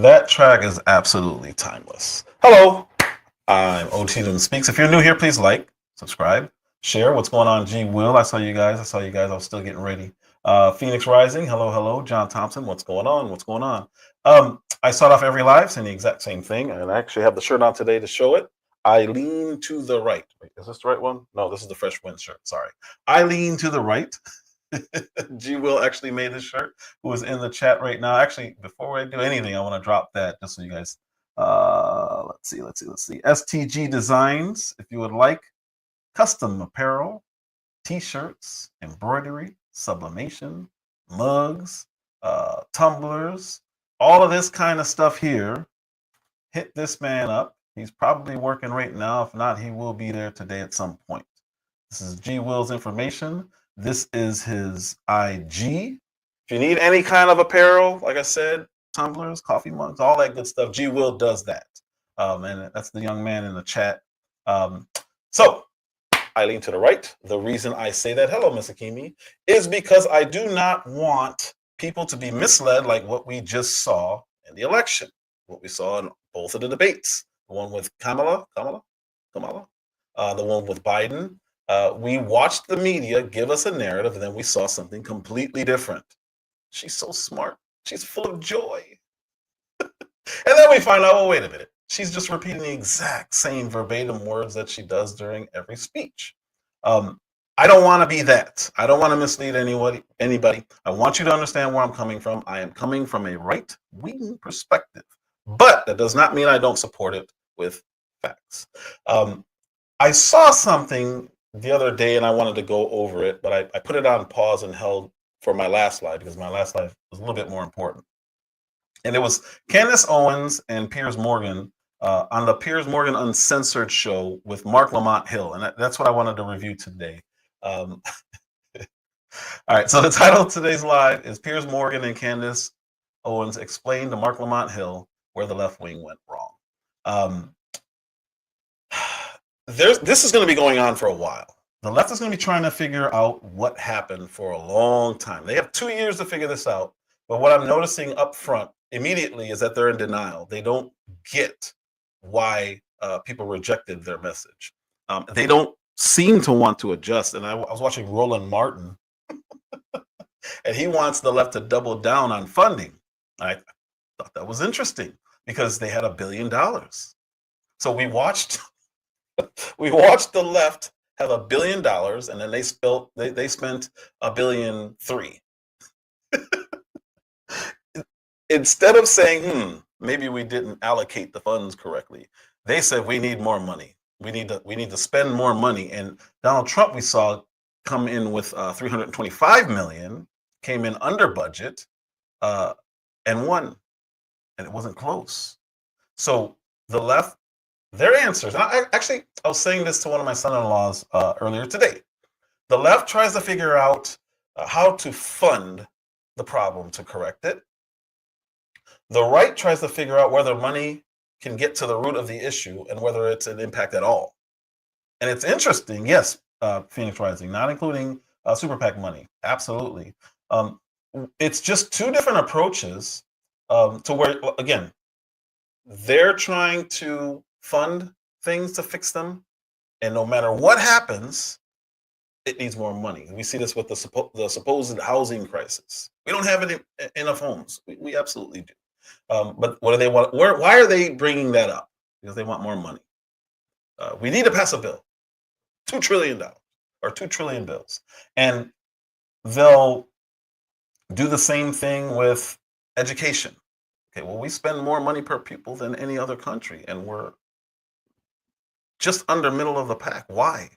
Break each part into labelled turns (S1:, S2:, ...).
S1: That track is absolutely timeless. Hello, I'm OT Speaks. If you're new here, please like, subscribe, share. What's going on, G Will? I saw you guys. I was still getting ready. Phoenix Rising. Hello, hello. John Thompson. What's going on? What's going on? I start off every live saying the exact same thing, and I actually have the shirt on today to show it. I lean to the right. Wait, is this the right one? No, this is the Fresh Wind shirt. Sorry. I lean to the right. G Will actually made this shirt, who is in the chat right now. Actually, before I do anything, I want to drop that just so you guys let's see. STG Designs, if you would like custom apparel, t-shirts, embroidery, sublimation, mugs, tumblers, all of this kind of stuff here, hit this man up. He's probably working right now. If not, he will be there today at some point. This is G Will's information. This is his IG. If you need any kind of apparel, like I said, tumblers, coffee mugs, all that good stuff, G Will does that. And that's the young man in the chat. So I lean to the right. The reason I say that, hello, Miss Akimi, is because I do not want people to be misled like what we just saw in the election, what we saw in both of the debates, the one with Kamala, the one with Biden. We watched the media give us a narrative, and then we saw something completely different. She's so smart. She's full of joy. And then we find out, well, wait a minute. She's just repeating the exact same verbatim words that she does during every speech. I don't want to be that. I don't want to mislead anybody. I want you to understand where I'm coming from. I am coming from a right-wing perspective, but that does not mean I don't support it with facts. I saw something the other day and I wanted to go over it, but I put it on pause and held for my last live because my last live was a little bit more important. And it was Candace Owens and Piers Morgan on the Piers Morgan Uncensored show with Mark Lamont Hill. And that's what I wanted to review today. All right, so the title of today's live is Piers Morgan and Candace Owens explain to Mark Lamont Hill where the left wing went wrong. This is going to be going on for a while. The left is going to be trying to figure out what happened for a long time. They have 2 years to figure this out. But what I'm noticing up front immediately is that they're in denial. They don't get why people rejected their message. They don't seem to want to adjust. And I was watching Roland Martin, and he wants the left to double down on funding. I thought that was interesting because they had $1 billion. So we watched the left have $1 billion, and then they spent $1.3 billion. Instead of saying, maybe we didn't allocate the funds correctly, they said we need more money. We need to spend more money. And Donald Trump, we saw come in with $325 million, came in under budget, and won, and it wasn't close. So the left, their answers. And I was saying this to one of my son-in-laws earlier today. The left tries to figure out how to fund the problem to correct it. The right tries to figure out whether money can get to the root of the issue and whether it's an impact at all. And it's interesting, yes, Phoenix Rising, not including Super PAC money, absolutely. It's just two different approaches to where, again, they're trying to fund things to fix them, and no matter what happens, it needs more money. We see this with the supposed housing crisis. We don't have enough homes. We absolutely do. But what do they want? Why are they bringing that up? Because they want more money. We need to pass a bill, $2 trillion or 2 trillion bills, and they'll do the same thing with education. Okay, well, we spend more money per pupil than any other country, and we're just under middle of the pack. Why?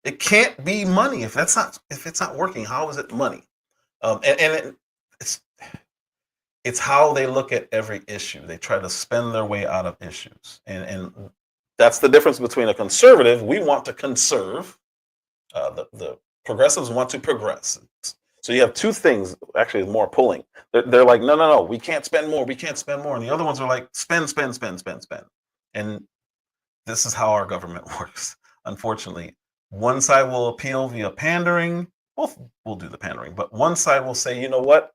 S1: It can't be money if it's not working. How is it money? It's how they look at every issue. They try to spend their way out of issues, and that's the difference between a conservative. We want to conserve. The progressives want to progress. So you have two things, actually more pulling. They're like, no, we can't spend more. We can't spend more. And the other ones are like, spend. And this is how our government works. Unfortunately, one side will appeal via pandering. Both will do the pandering, but one side will say, you know what?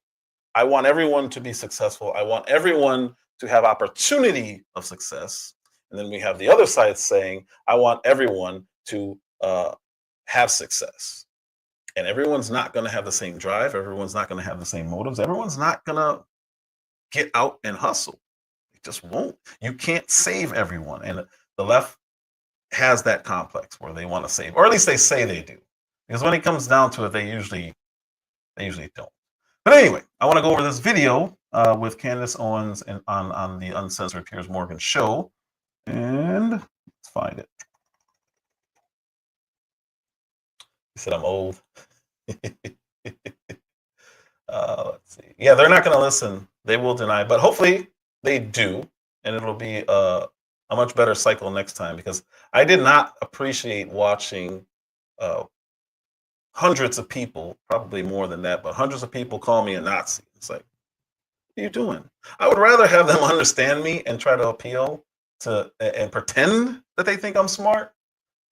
S1: I want everyone to be successful. I want everyone to have opportunity of success. And then we have the other side saying, I want everyone to have success. And everyone's not going to have the same drive. Everyone's not going to have the same motives. Everyone's not going to get out and hustle. It just won't. You can't save everyone. And the left has that complex where they want to save, or at least they say they do. Because when it comes down to it, they usually don't. But anyway, I want to go over this video with Candace Owens and on the Uncensored Piers Morgan show. And let's find it. He said I'm old. Let's see. Yeah, they're not going to listen. They will deny, but hopefully they do, and it'll be a much better cycle next time, because I did not appreciate watching hundreds of people, probably more than that, but hundreds of people call me a Nazi. It's like, what are you doing? I would rather have them understand me and try to appeal to and pretend that they think I'm smart.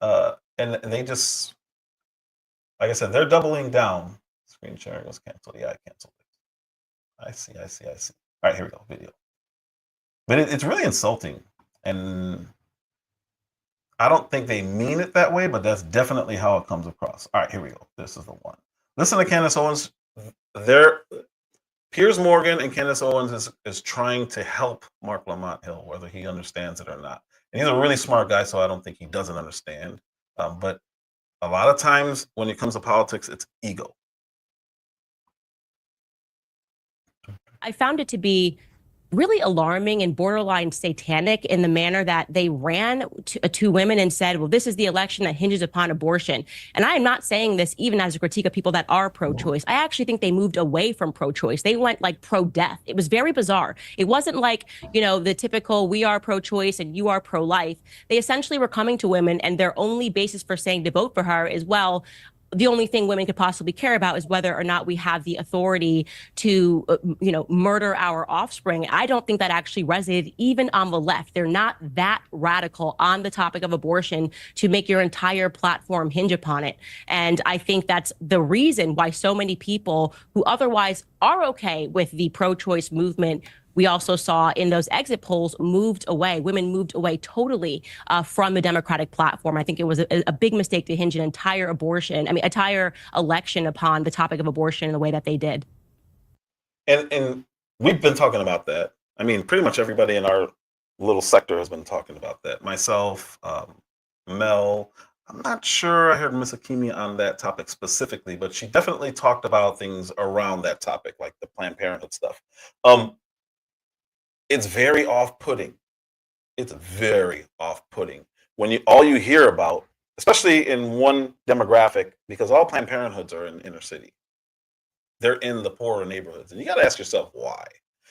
S1: And they just, like I said, they're doubling down. Screen sharing was canceled. Yeah, I canceled it. I see. All right, here we go. Video. But it's really insulting. And I don't think they mean it that way, but that's definitely how it comes across. All right, here we go. This is the one. Listen to Candace Owens. Piers Morgan and Candace Owens is trying to help Mark Lamont Hill, whether he understands it or not. And he's a really smart guy, so I don't think he doesn't understand. But a lot of times when it comes to politics, it's ego.
S2: I found it to be really alarming and borderline satanic in the manner that they ran to women and said, well, this is the election that hinges upon abortion. And I am not saying this even as a critique of people that are pro-choice. I actually think they moved away from pro-choice. They went like pro-death. It was very bizarre. It wasn't like, you know, the typical we are pro-choice and you are pro-life. They essentially were coming to women, and their only basis for saying to vote for her is, well, the only thing women could possibly care about is whether or not we have the authority to, murder our offspring. I don't think that actually resonated even on the left. They're not that radical on the topic of abortion to make your entire platform hinge upon it. And I think that's the reason why so many people who otherwise are okay with the pro-choice movement, we also saw in those exit polls, moved away. Women moved away totally from the Democratic platform. I think it was a big mistake to hinge an entire election upon the topic of abortion in the way that they did.
S1: And we've been talking about that. I mean, pretty much everybody in our little sector has been talking about that. Myself, Mel, I'm not sure I heard Miss Akimi on that topic specifically, but she definitely talked about things around that topic, like the Planned Parenthood stuff. It's very off-putting. It's very off-putting when all you hear about, especially in one demographic, because all Planned Parenthoods are in inner city. They're in the poorer neighborhoods, and you got to ask yourself why.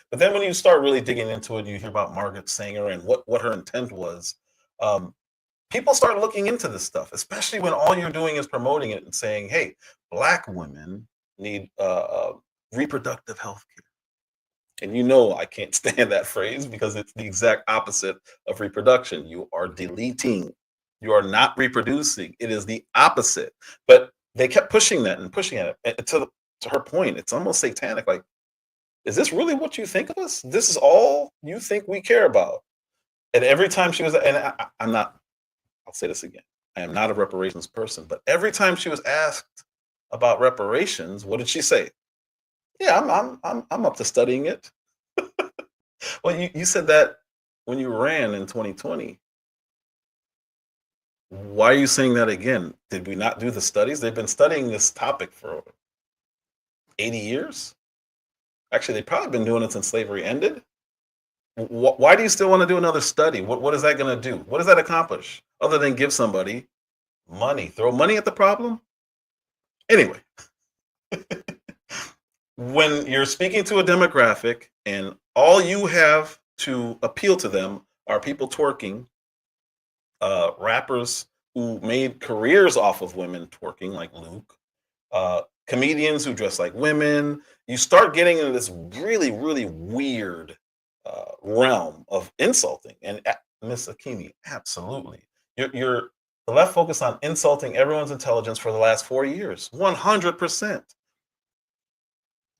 S1: But then when you start really digging into it, you hear about Margaret Sanger and what her intent was. People start looking into this stuff, especially when all you're doing is promoting it and saying, hey, Black women need reproductive health care. And you know I can't stand that phrase because it's the exact opposite of reproduction. You are deleting. You are not reproducing. It is the opposite. But they kept pushing that and pushing it. And to her point, it's almost satanic. Like, is this really what you think of us? This is all you think we care about? And every time she was, and I'm not, I'll say this again. I am not a reparations person, but every time she was asked about reparations, what did she say? Yeah, I'm up to studying it. Well, you said that when you ran in 2020. Why are you saying that again? Did we not do the studies? They've been studying this topic for 80 years. Actually, they've probably been doing it since slavery ended. Why do you still want to do another study? What is that going to do? What does that accomplish other than give somebody money? Throw money at the problem? Anyway. When you're speaking to a demographic and all you have to appeal to them are people twerking, rappers who made careers off of women twerking like Luke, comedians who dress like women, you start getting into this really, really weird realm of insulting. And Miss Akimi, absolutely. The left focused on insulting everyone's intelligence for the last 4 years, 100%.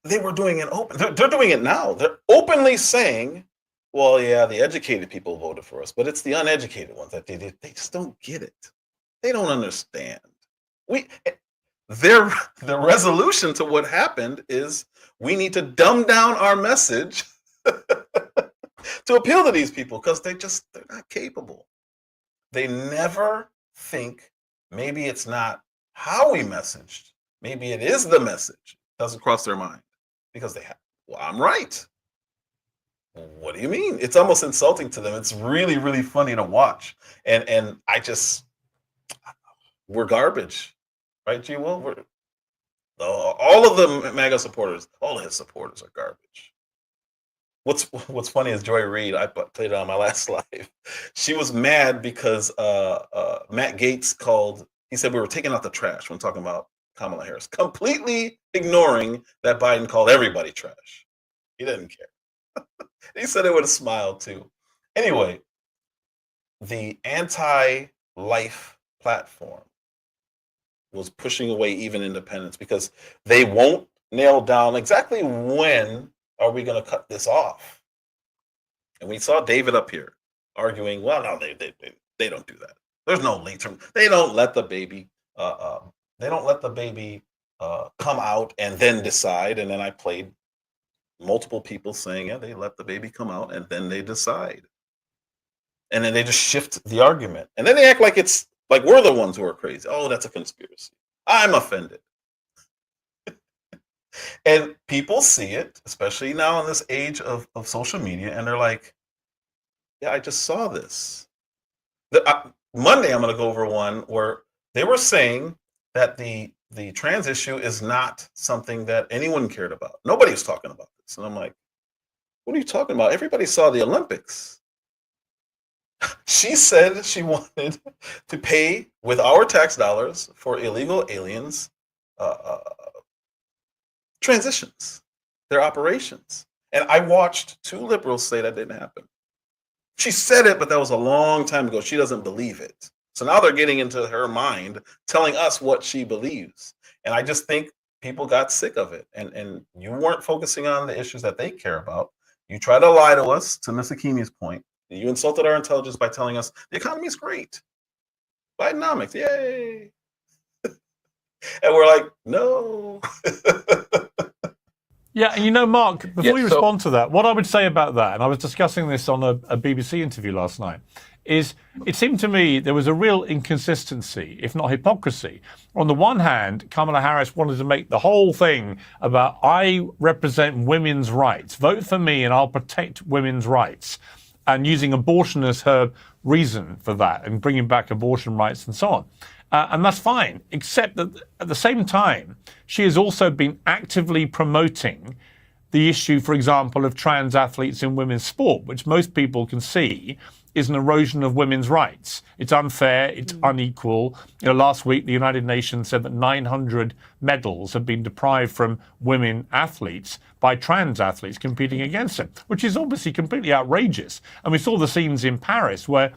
S1: They were doing it open. They're doing it now. They're openly saying Well, yeah, the educated people voted for us, but it's the uneducated ones that they just don't get it. They don't understand. We their the resolution to what happened is we need to dumb down our message to appeal to these people because they're not capable. They never think maybe it's not how we messaged. Maybe it is the message. Doesn't cross their mind because they have, well, I'm right. What do you mean? It's almost insulting to them. It's really, really funny to watch. And I just, we're garbage, right, G. Will? All of the MAGA supporters, all of his supporters are garbage. What's funny is Joy Reid. I played it on my last live. She was mad because Matt Gaetz called. He said we were taking out the trash when talking about Kamala Harris, completely ignoring that Biden called everybody trash. He didn't care. He said it with a smile too. Anyway, the anti-life platform was pushing away even independents because they won't nail down exactly when are we going to cut this off. And we saw David up here arguing, well, no, they don't do that. There's no late term. They don't let the baby come out and then decide. And then I played multiple people saying, yeah, they let the baby come out and then they decide. And then they just shift the argument. And then they act like it's like we're the ones who are crazy. Oh, that's a conspiracy. I'm offended. And people see it, especially now in this age of social media, and they're like, yeah, I just saw this. Monday, I'm going to go over one where they were saying that the trans issue is not something that anyone cared about. Nobody was talking about this. And I'm like, what are you talking about? Everybody saw the Olympics. She said she wanted to pay with our tax dollars for illegal aliens transitions, their operations. And I watched 2 liberals say that didn't happen. She said it, but that was a long time ago. She doesn't believe it. So now they're getting into her mind, telling us what she believes. And I just think people got sick of it. And you weren't focusing on the issues that they care about. You try to lie to us, to Ms. Akimi's point. You insulted our intelligence by telling us the economy is great. Bidenomics, yay. And we're like, no.
S3: Yeah, and Mark, before you respond to that, what I would say about that, and I was discussing this on a BBC interview last night, is it seemed to me there was a real inconsistency, if not hypocrisy. On the one hand, Kamala Harris wanted to make the whole thing about, I represent women's rights. Vote for me and I'll protect women's rights. And using abortion as her reason for that and bringing back abortion rights and so on. And that's fine, except that at the same time, she has also been actively promoting the issue, for example, of trans athletes in women's sport, which most people can see is an erosion of women's rights. It's unfair, it's unequal. Last week, the United Nations said that 900 medals have been deprived from women athletes by trans athletes competing against them, which is obviously completely outrageous. And we saw the scenes in Paris where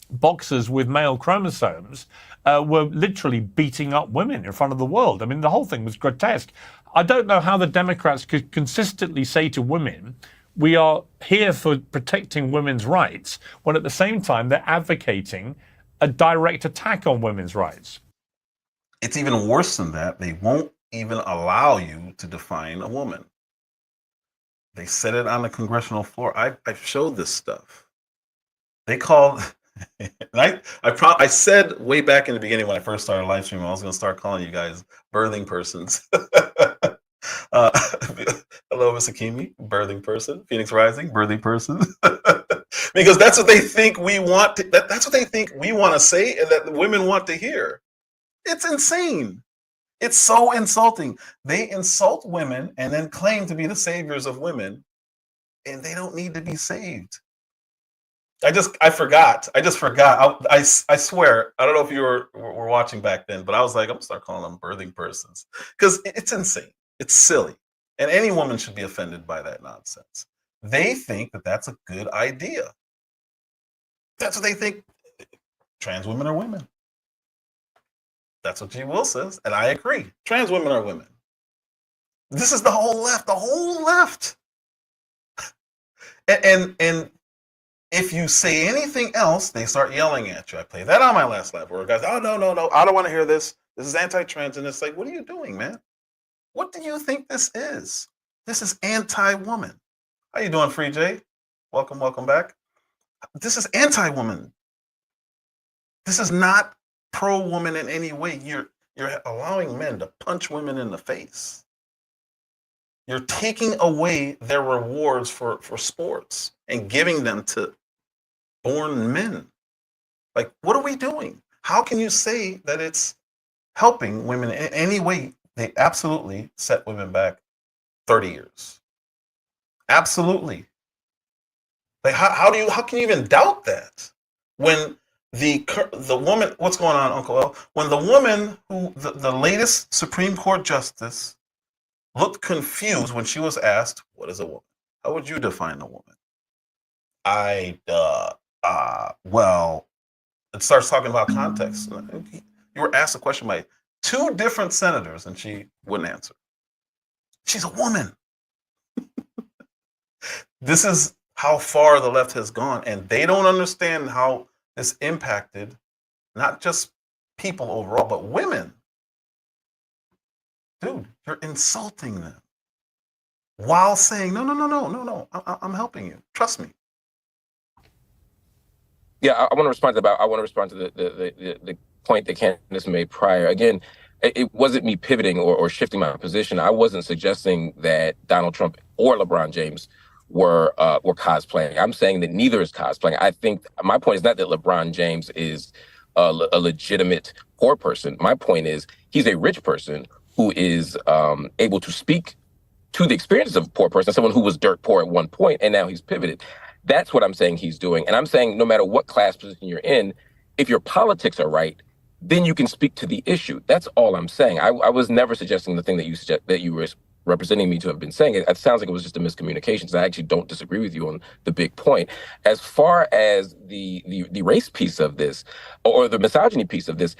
S3: boxers with male chromosomes were literally beating up women in front of the world. I mean, the whole thing was grotesque. I don't know how the Democrats could consistently say to women, we are here for protecting women's rights, when at the same time they're advocating a direct attack on women's rights.
S1: It's even worse than that. They won't even allow you to define a woman. They said it on the congressional floor. I've showed this stuff. They called... I said way back in the beginning when I first started live streaming, I was going to start calling you guys birthing persons. Hello, Miss Akimi, birthing person. Phoenix Rising, birthing person. Because that's what they think we want. That's what they think we want to say, and that the women want to hear. It's insane. It's so insulting. They insult women and then claim to be the saviors of women, and they don't need to be saved. I forgot. I swear. I don't know if you were watching back then, but I was like, I'm gonna start calling them birthing persons because it's insane. It's silly, and any woman should be offended by that nonsense. They think that that's a good idea. That's what they think. Trans women are women. That's what G. Will says, and I agree. Trans women are women. This is the whole left. The whole left. And If you say anything else, they start yelling at you. I played that on my last live where guys, oh, no, I don't want to hear this. This is anti-trans. And it's like, what are you doing, man? What do you think this is? This is anti-woman. How you doing, Free J? Welcome back. This is anti-woman. This is not pro-woman in any way. You're allowing men to punch women in the face. You're taking away their rewards for sports and giving them to born men. Like, what are we doing? How can you say that it's helping women in any way? They absolutely set women back 30 years. Absolutely. Like, how can you even doubt that? When the woman, what's going on, Uncle L? When the woman who the latest Supreme Court justice looked confused when she was asked, what is a woman? How would you define a woman? Well, it starts talking about context. You were asked a question by 2 different senators and she wouldn't answer. She's a woman. This is how far the left has gone, and they don't understand how this impacted not just people overall, but women. Dude, you're insulting them while saying, no, I'm helping you. Trust me.
S4: Yeah, I want to respond to the point that Candace made prior. Again, it wasn't me pivoting or shifting my position. I wasn't suggesting that Donald Trump or LeBron James were cosplaying. I'm saying that neither is cosplaying. I think my point is not that LeBron James is a legitimate poor person. My point is he's a rich person who is able to speak to the experiences of a poor person, someone who was dirt poor at one point, and now he's pivoted. That's what I'm saying he's doing. And I'm saying no matter what class position you're in, if your politics are right, then you can speak to the issue. That's all I'm saying. I was never suggesting the thing that you were representing me to have been saying. It sounds like it was just a miscommunication. So I actually don't disagree with you on the big point. As far as the race piece of this, or the misogyny piece of this,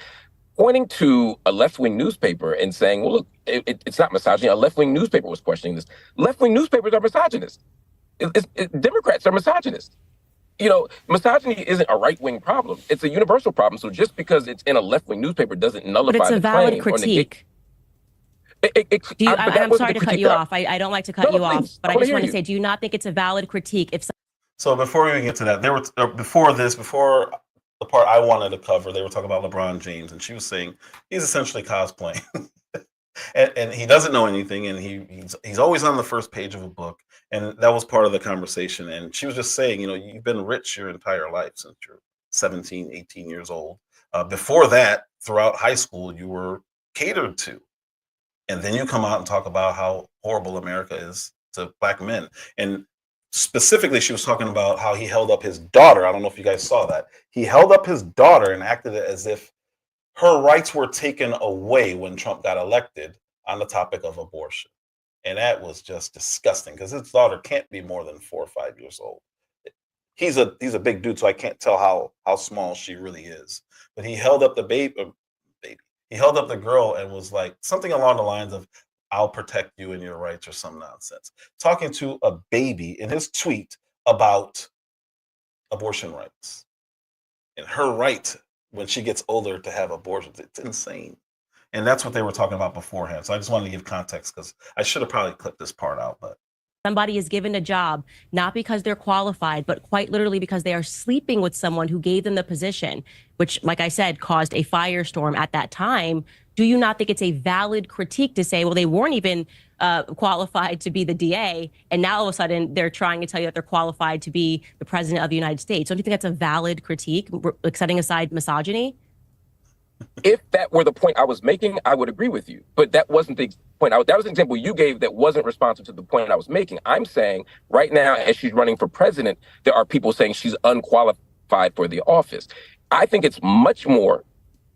S4: pointing to a left-wing newspaper and saying, well, look, it's not misogyny. A left-wing newspaper was questioning this. Left-wing newspapers are misogynist. Democrats are misogynist. You know, misogyny isn't a right-wing problem. It's a universal problem. So just because it's in a left-wing newspaper doesn't nullify the claim.
S2: But it's a valid critique. I'm sorry to cut you off. I don't like to cut you off, but I just want to say, do you not think it's a valid critique?
S1: So before we even get to that, before the part I wanted to cover, they were talking about LeBron James, and she was saying he's essentially cosplaying. And he doesn't know anything, and he's always on the first page of a book, and that was part of the conversation. And she was just saying, you know, you've been rich your entire life since you're 17, 18 years old. Before that, throughout high school, you were catered to, and then you come out and talk about how horrible America is to Black men. And specifically, she was talking about how he held up his daughter. I don't know if you guys saw that. He held up his daughter and acted as if her rights were taken away when Trump got elected on the topic of abortion. And that was just disgusting because his daughter can't be more than 4 or 5 years old. He's a big dude, so I can't tell how small she really is. But he held up the baby. He held up the girl and was like something along the lines of, I'll protect you and your rights, or some nonsense. Talking to a baby in his tweet about abortion rights and her right when she gets older to have abortions. It's insane. And that's what they were talking about beforehand. So I just wanted to give context because I should have probably clipped this part out, but
S2: somebody is given a job, not because they're qualified, but quite literally because they are sleeping with someone who gave them the position, which, like I said, caused a firestorm at that time. Do you not think it's a valid critique to say, well, they weren't even qualified to be the DA, and now all of a sudden they're trying to tell you that they're qualified to be the president of the United States? Don't you think that's a valid critique, like setting aside misogyny?
S4: If that were the point I was making, I would agree with you. But that wasn't the point. That was an example you gave that wasn't responsive to the point I was making. I'm saying right now, as she's running for president, there are people saying she's unqualified for the office. I think it's much more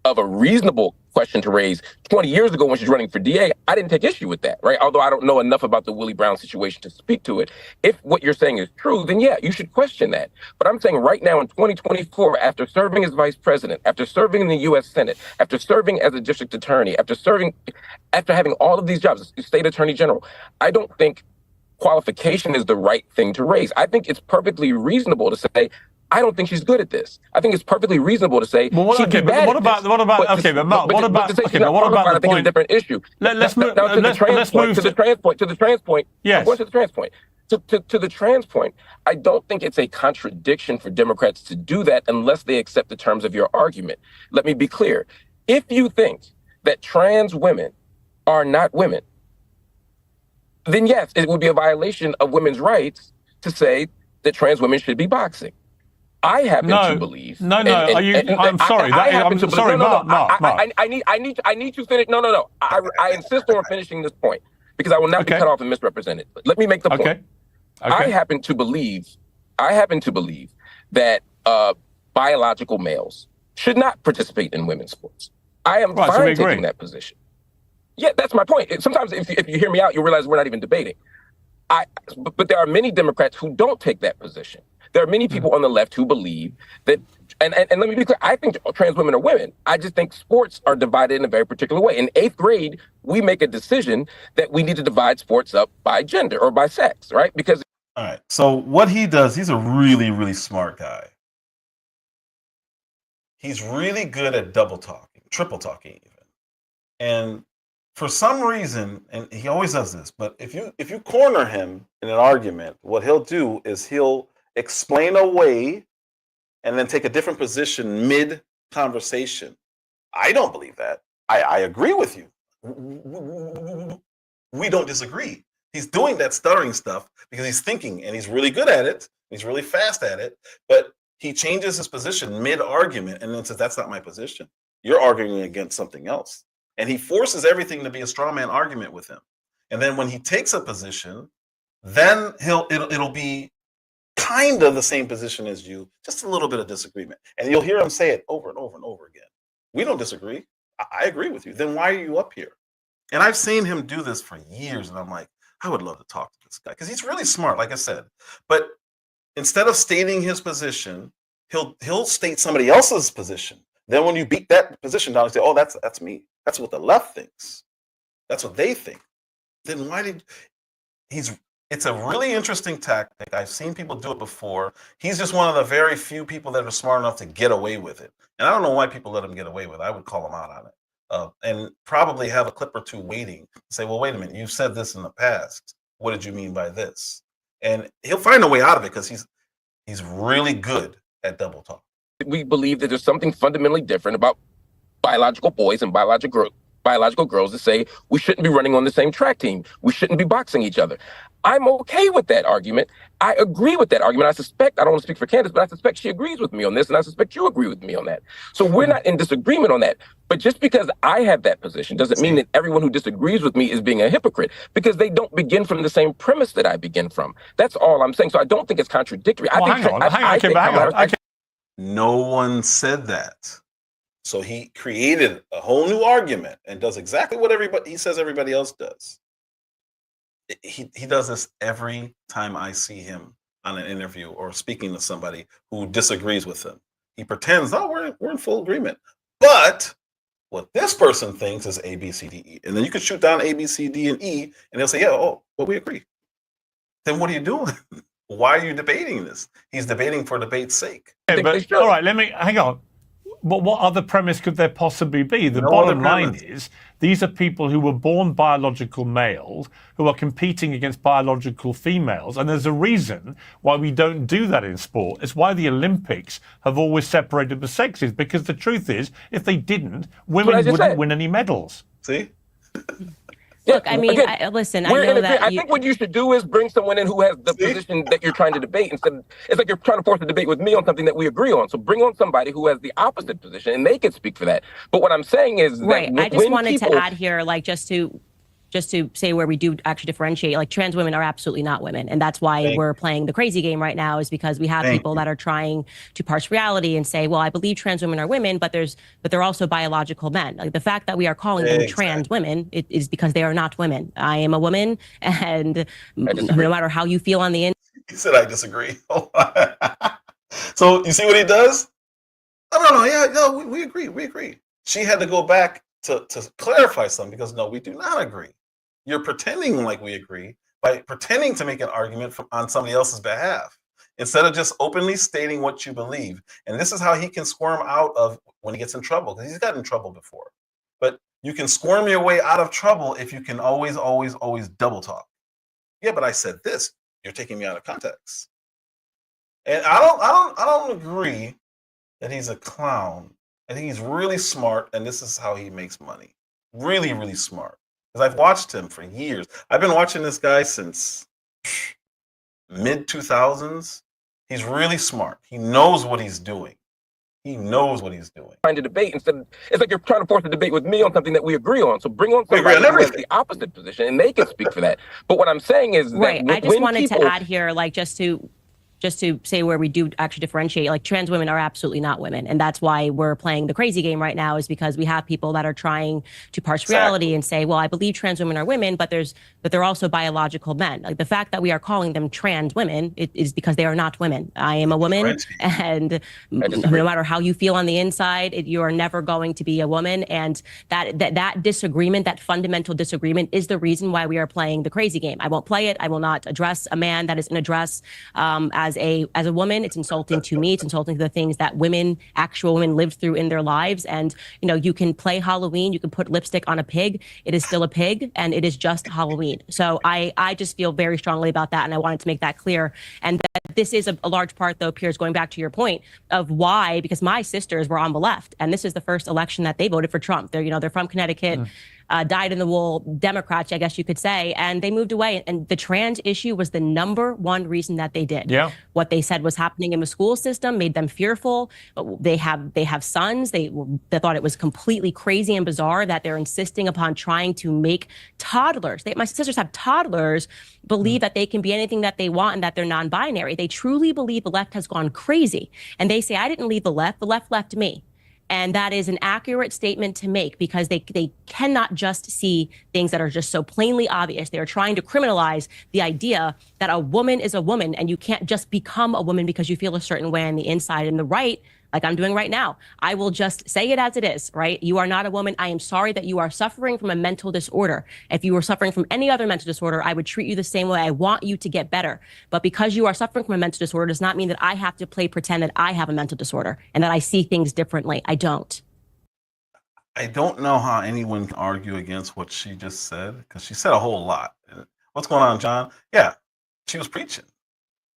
S4: of a reasonable question to raise. 20 years ago when she's running for DA, I didn't take issue with that, right? Although I don't know enough about the Willie Brown situation to speak to it. If what you're saying is true, then yeah, you should question that. But I'm saying right now in 2024, after serving as vice president, after serving in the U.S. Senate, after serving as a district attorney, after having all of these jobs, state attorney general, I don't think qualification is the right thing to raise. I think it's perfectly reasonable to say, I don't think she's good at this. I think it's perfectly reasonable to say she'd be bad at this.
S3: What about
S4: I think it's a different issue.
S3: Let's move
S4: to the trans point. To the trans point.
S3: Yes.
S4: I'm going to the trans point. To the trans point, I don't think it's a contradiction for Democrats to do that unless they accept the terms of your argument. Let me be clear. If you think that trans women are not women, then yes, it would be a violation of women's rights to say that trans women should be boxing. I happen to believe.
S3: I'm sorry. Mark.
S4: I need to finish. No. I insist on finishing this point because I will not be cut off and misrepresented. Let me make the point.
S3: Okay.
S4: I happen to believe that biological males should not participate in women's sports. I am fine taking that position. Yeah, that's my point. Sometimes if you hear me out, you'll realize we're not even debating. But there are many Democrats who don't take that position. There are many people on the left who believe that, and let me be clear, I think trans women are women. I just think sports are divided in a very particular way. In 8th grade, we make a decision that we need to divide sports up by gender or by sex, right? Because
S1: all right. So what he does, he's a really, really smart guy. He's really good at double talking, triple talking even. And for some reason, and he always does this, but if you corner him in an argument, what he'll do is he'll explain away and then take a different position mid-conversation. I don't believe that. I agree with you. We don't disagree. He's doing that stuttering stuff because he's thinking and he's really good at it. He's really fast at it, but he changes his position mid-argument and then says, that's not my position. You're arguing against something else. And he forces everything to be a straw man argument with him. And then when he takes a position, then it'll be kind of the same position as you, just a little bit of disagreement. And you'll hear him say it over and over and over again. We don't disagree. I agree with you. Then why are you up here? And I've seen him do this for years. And I'm like, I would love to talk to this guy because he's really smart, like I said. But instead of stating his position, he'll state somebody else's position. Then when you beat that position down, you say, oh, that's me. That's what the left thinks. That's what they think. Then why did it's a really interesting tactic. I've seen people do it before. He's just one of the very few people that are smart enough to get away with it. And I don't know why people let him get away with it. I would call him out on it. And probably have a clip or two waiting to say, well, wait a minute, you've said this in the past. What did you mean by this? And he'll find a way out of it because he's really good at double talk.
S4: We believe that there's something fundamentally different about biological boys and biological girls that say we shouldn't be running on the same track team. We shouldn't be boxing each other. I'm okay with that argument. I agree with that argument. I don't want to speak for Candace, but I suspect she agrees with me on this, and I suspect you agree with me on that. So we're not in disagreement on that. But just because I have that position doesn't mean that everyone who disagrees with me is being a hypocrite, because they don't begin from the same premise that I begin from. That's all I'm saying. So I don't think it's contradictory.
S3: Hang on.
S1: No one said that. So he created a whole new argument and does exactly what he says everybody else does. He does this every time I see him on an interview or speaking to somebody who disagrees with him. He pretends, oh, we're in full agreement. But what this person thinks is A, B, C, D, E. And then you could shoot down A, B, C, D, and E, and they'll say, yeah, well, we agree. Then what are you doing? Why are you debating this? He's debating for debate's sake.
S3: Yeah, but, all right, hang on. What other premise could there possibly be? The bottom line is these are people who were born biological males who are competing against biological females. And there's a reason why we don't do that in sport. It's why the Olympics have always separated the sexes, because the truth is, if they didn't, women wouldn't win any medals.
S1: See?
S2: Look, I mean, listen, I know that
S4: I think what you should do is bring someone in who has the position that you're trying to debate. It's like you're trying to force a debate with me on something that we agree on. So bring on somebody who has the opposite position, and they can speak for that. But what I'm saying is
S2: right.
S4: That
S2: I just wanted to add here, like, just to say where we do actually differentiate, like, trans women are absolutely not women. And that's why we're playing the crazy game right now, is because we have people that are trying to parse reality and say, well, I believe trans women are women, but they're also biological men. Like, the fact that we are calling them trans women, it is because they are not women. I am a woman, and no matter how you feel on the inside.
S1: He said, I disagree. So you see what he does? No, yeah, no, we agree. We agree. She had to go back to clarify something, because no, we do not agree. You're pretending like we agree by pretending to make an argument on somebody else's behalf. instead of just openly stating what you believe. And this is how he can squirm out of when he gets in trouble, because he's gotten in trouble before. But you can squirm your way out of trouble if you can always double talk. Yeah, but I said this. You're taking me out of context. And I don't agree that he's a clown. I think he's really smart, and this is how he makes money. Really, really smart. Because I've watched him for years. I've been watching this guy since mid 2000s. He's really smart. He knows what he's doing. He knows what he's doing.
S4: Trying to debate instead of, it's like you're trying to force a debate with me on something that we agree on. So bring on somebody who has the opposite position, and they can speak for that. But what I'm saying is
S2: right.
S4: that
S2: I just wanted to add here, like, just to say where we do actually differentiate, like, trans women are absolutely not women. And that's why we're playing the crazy game right now, is because we have people that are trying to parse reality and say, well, I believe trans women are women, but they're also biological men. Like, the fact that we are calling them trans women, it is because they are not women. I am a woman, and no matter how you feel on the inside, you are never going to be a woman. And that disagreement, that fundamental disagreement, is the reason why we are playing the crazy game. I won't play it. I will not address a man that is in a dress as a woman. It's insulting to me. It's insulting to the things that actual women lived through in their lives. And, you can play Halloween. You can put lipstick on a pig. It is still a pig, and it is just Halloween. So I just feel very strongly about that, and I wanted to make that clear. And that this is a large part, though, Piers, going back to your point of why, because my sisters were on the left, and this is the first election that they voted for Trump. They're from Connecticut. Dyed-in-the-wool Democrats, I guess you could say, and they moved away. And the trans issue was the #1 reason that they did.
S3: Yeah.
S2: What they said was happening in the school system made them fearful. They have sons. They thought it was completely crazy and bizarre that they're insisting upon trying to make toddlers. My sisters have toddlers believe that they can be anything that they want and that they're non-binary. They truly believe the left has gone crazy. And they say, I didn't leave the left left me. And that is an accurate statement to make, because they cannot just see things that are just so plainly obvious. They are trying to criminalize the idea that a woman is a woman, and you can't just become a woman because you feel a certain way on the inside. And the right, like I'm doing right now, I will just say it as it is, right? You are not a woman. I am sorry that you are suffering from a mental disorder. If you were suffering from any other mental disorder, I would treat you the same way. I want you to get better. But because you are suffering from a mental disorder does not mean that I have to pretend that I have a mental disorder and that I see things differently. I don't.
S1: I don't know how anyone can argue against what she just said, because she said a whole lot. What's going on, John? Yeah, she was preaching.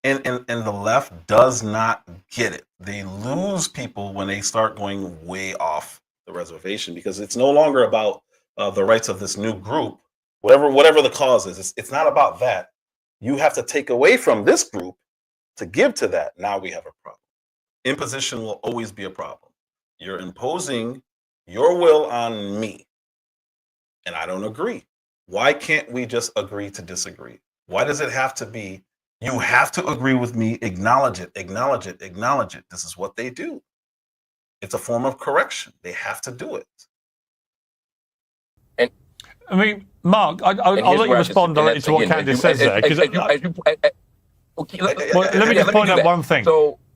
S1: And the left does not get it. They lose people when they start going way off the reservation, because it's no longer about the rights of this new group, whatever the cause is. It's not about that. You have to take away from this group to give to that. Now we have a problem. Imposition will always be a problem. You're imposing your will on me, and I don't agree. Why can't we just agree to disagree? Why does it have to be, you have to agree with me, acknowledge it, acknowledge it, acknowledge it? This is what they do. It's a form of correction. They have to do it.
S3: And I mean, Mark, I'll let you respond directly to what Candice says there. Let me just point out one thing.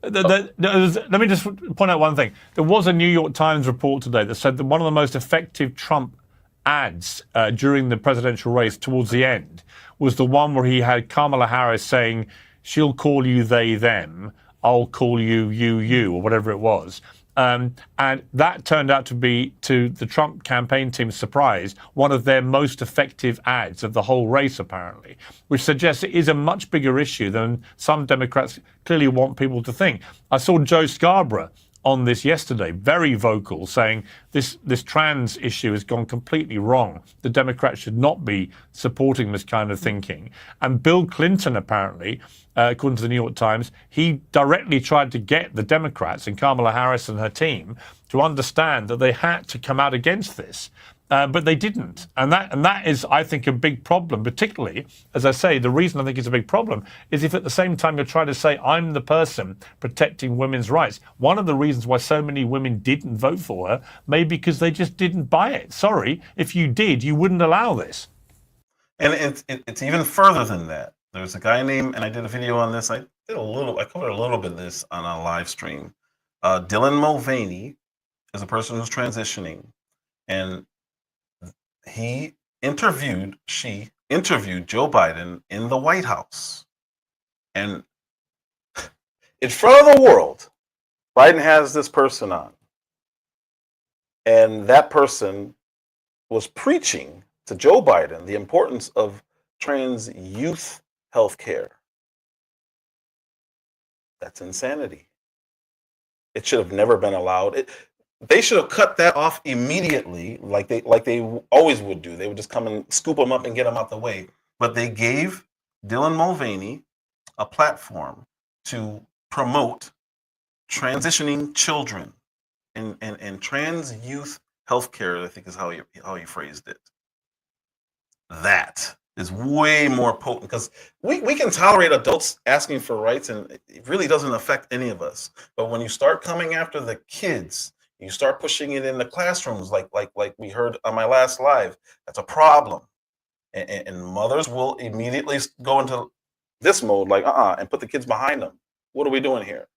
S3: Let me just point out one thing. There was a New York Times report today that said that one of the most effective Trump ads during the presidential race towards the end was the one where he had Kamala Harris saying, she'll call you they, them, I'll call you, you, or whatever it was. And that turned out to be, to the Trump campaign team's surprise, one of their most effective ads of the whole race, apparently, which suggests it is a much bigger issue than some Democrats clearly want people to think. I saw Joe Scarborough on this yesterday, very vocal, saying this trans issue has gone completely wrong. The Democrats should not be supporting this kind of thinking. And Bill Clinton, apparently, according to the New York Times, he directly tried to get the Democrats and Kamala Harris and her team to understand that they had to come out against this. But they didn't. And that is, I think, a big problem, particularly, as I say, the reason I think it's a big problem is if at the same time you're trying to say, I'm the person protecting women's rights. One of the reasons why so many women didn't vote for her may be because they just didn't buy it. Sorry, if you did, you wouldn't allow this.
S1: And it's even further than that. There's a guy named, and I did a video on this, I covered a little bit of this on a live stream. Dylan Mulvaney is a person who's transitioning, and she interviewed Joe Biden in the White House. And in front of the world, Biden has this person on, and that person was preaching to Joe Biden the importance of trans youth health care. That's insanity. It should have never been allowed. They should have cut that off immediately, like they always would do. They would just come and scoop them up and get them out the way. But they gave Dylan Mulvaney a platform to promote transitioning children and trans youth healthcare, I think is how you phrased it. That is way more potent, because we can tolerate adults asking for rights, and it really doesn't affect any of us. But when you start coming after the kids, you start pushing it in the classrooms, like we heard on my last live, that's a problem. And mothers will immediately go into this mode, like, and put the kids behind them. What are we doing here?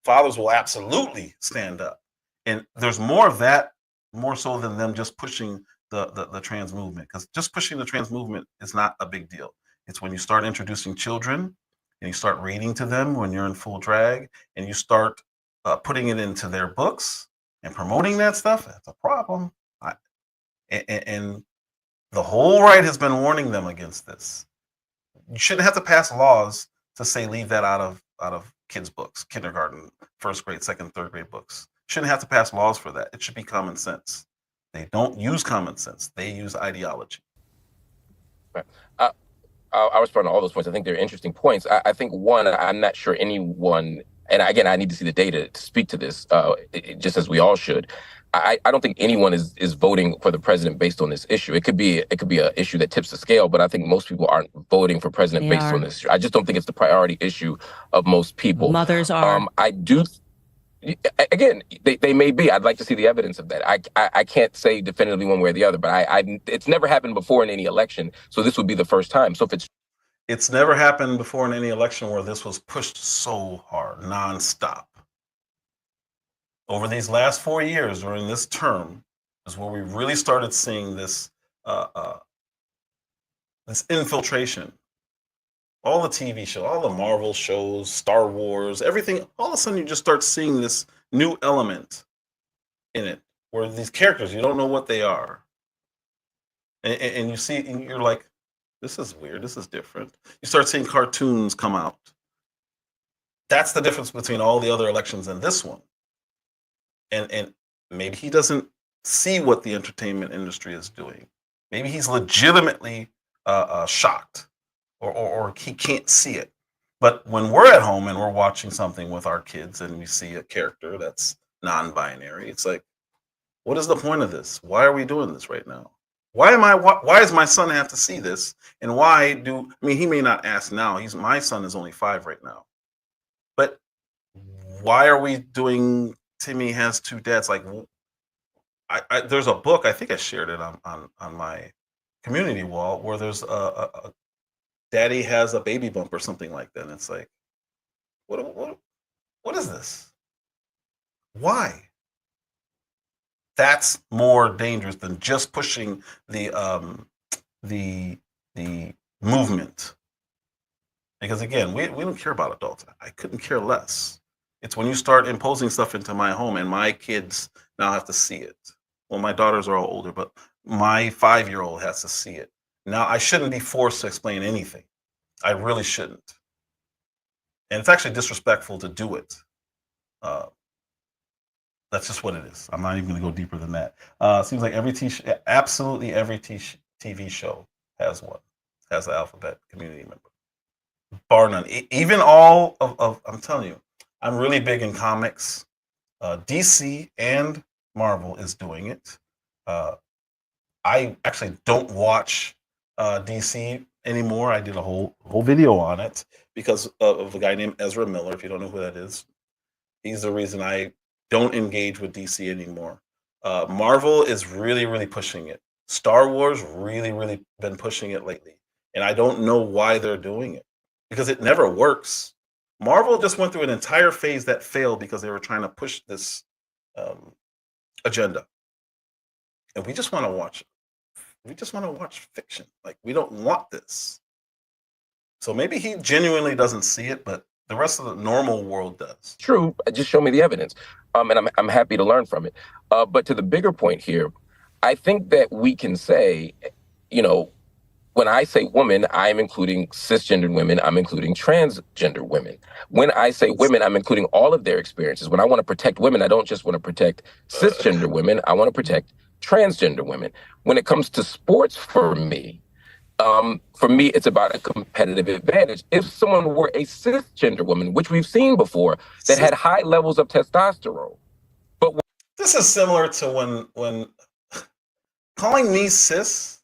S1: Fathers will absolutely stand up. And there's more of that, more so than them just pushing the trans movement, because just pushing the trans movement is not a big deal. It's when you start introducing children and you start reading to them when you're in full drag, and you start putting it into their books and promoting that stuff, that's a problem. And the whole right has been warning them against this. You shouldn't have to pass laws to say leave that out of kids' books, kindergarten, first grade, second, third grade books. Shouldn't have to pass laws for that. It should be common sense. They don't use common sense. They use ideology.
S4: Right. I'll respond to all those points. I think they're interesting points. I think, one, I'm not sure anyone, and again, I need to see the data to speak to this, just as we all should. I don't think anyone is voting for the president based on this issue. It could be an issue that tips the scale, but I think most people aren't voting for president based on this issue. I just don't think it's the priority issue of most people.
S2: Mothers are.
S4: I do. Again, they may be. I'd like to see the evidence of that. I can't say definitively one way or the other, but it's never happened before in any election, so this would be the first time. So if
S1: it's never happened before in any election where this was pushed so hard, nonstop. Over these last 4 years, during this term, is where we really started seeing this this infiltration. All the TV shows, all the Marvel shows, Star Wars, everything, all of a sudden you just start seeing this new element in it, where these characters, you don't know what they are. And you see, and you're like, this is weird, this is different. You start seeing cartoons come out. That's the difference between all the other elections and this one. And maybe he doesn't see what the entertainment industry is doing. Maybe he's legitimately shocked. Or he can't see it. But when we're at home and we're watching something with our kids and we see a character that's non-binary, it's like, what is the point of this? Why are we doing this right now? Why does my son have to see this? And he may not ask now. My son is only 5 right now. But why are we doing Timmy Has Two Dads? Like, there's a book, I think I shared it on my community wall, where there's a Daddy Has a Baby Bump or something like that. And it's like, what is this? Why? That's more dangerous than just pushing the movement. Because again, we don't care about adults. I couldn't care less. It's when you start imposing stuff into my home and my kids now have to see it. Well, my daughters are all older, but my 5-year-old has to see it. Now, I shouldn't be forced to explain anything. I really shouldn't. And it's actually disrespectful to do it. That's just what it is. I'm not even going to go deeper than that. Seems like absolutely every TV show has one, has an alphabet community member. Bar none. Even all of, I'm telling you, I'm really big in comics. DC and Marvel is doing it. I actually don't watch DC anymore. I did a whole video on it because of a guy named Ezra Miller. If you don't know who that is, he's the reason I don't engage with DC anymore. Marvel is really, really pushing it. Star Wars really been pushing it lately. And I don't know why they're doing it, because it never works. Marvel just went through an entire phase that failed because they were trying to push this agenda. And we just want to watch it. We just want to watch fiction. Like, we don't want this. So maybe he genuinely doesn't see it, but The rest of the normal world does.
S4: True. Just show me the evidence. And I'm happy to learn from it. But to the bigger point here, I think that we can say, you know, when I say woman, I'm including cisgendered women. I'm including transgender women. When I say women, I'm including all of their experiences. When I want to protect women, I don't just want to protect cisgender women. I want to protect transgender women. When it comes to sports, for me, it's about a competitive advantage. If someone were a cisgender woman, which we've seen before, that had high levels of testosterone, but
S1: this is similar to when calling me cis,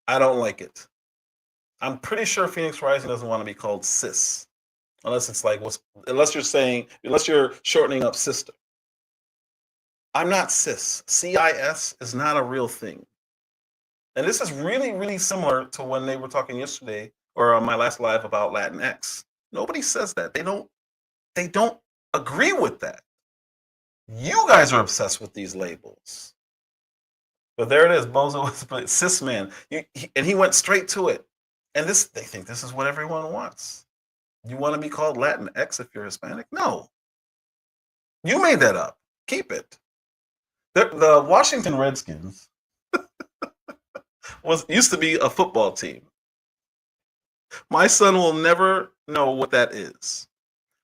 S1: I don't like it. I'm pretty sure Phoenix Rising doesn't want to be called cis, unless it's like unless you're shortening up sister. I'm not cis. CIS is not a real thing. And this is really, really similar to when they were talking yesterday or on my last live about Latinx. Nobody says that. They don't agree with that. You guys are obsessed with these labels. But there it is, Bozo was cis man. And he went straight to it. And they think this is what everyone wants. You want to be called Latinx if you're Hispanic? No. You made that up. Keep it. The Washington Redskins used to be a football team. My son will never know what that is.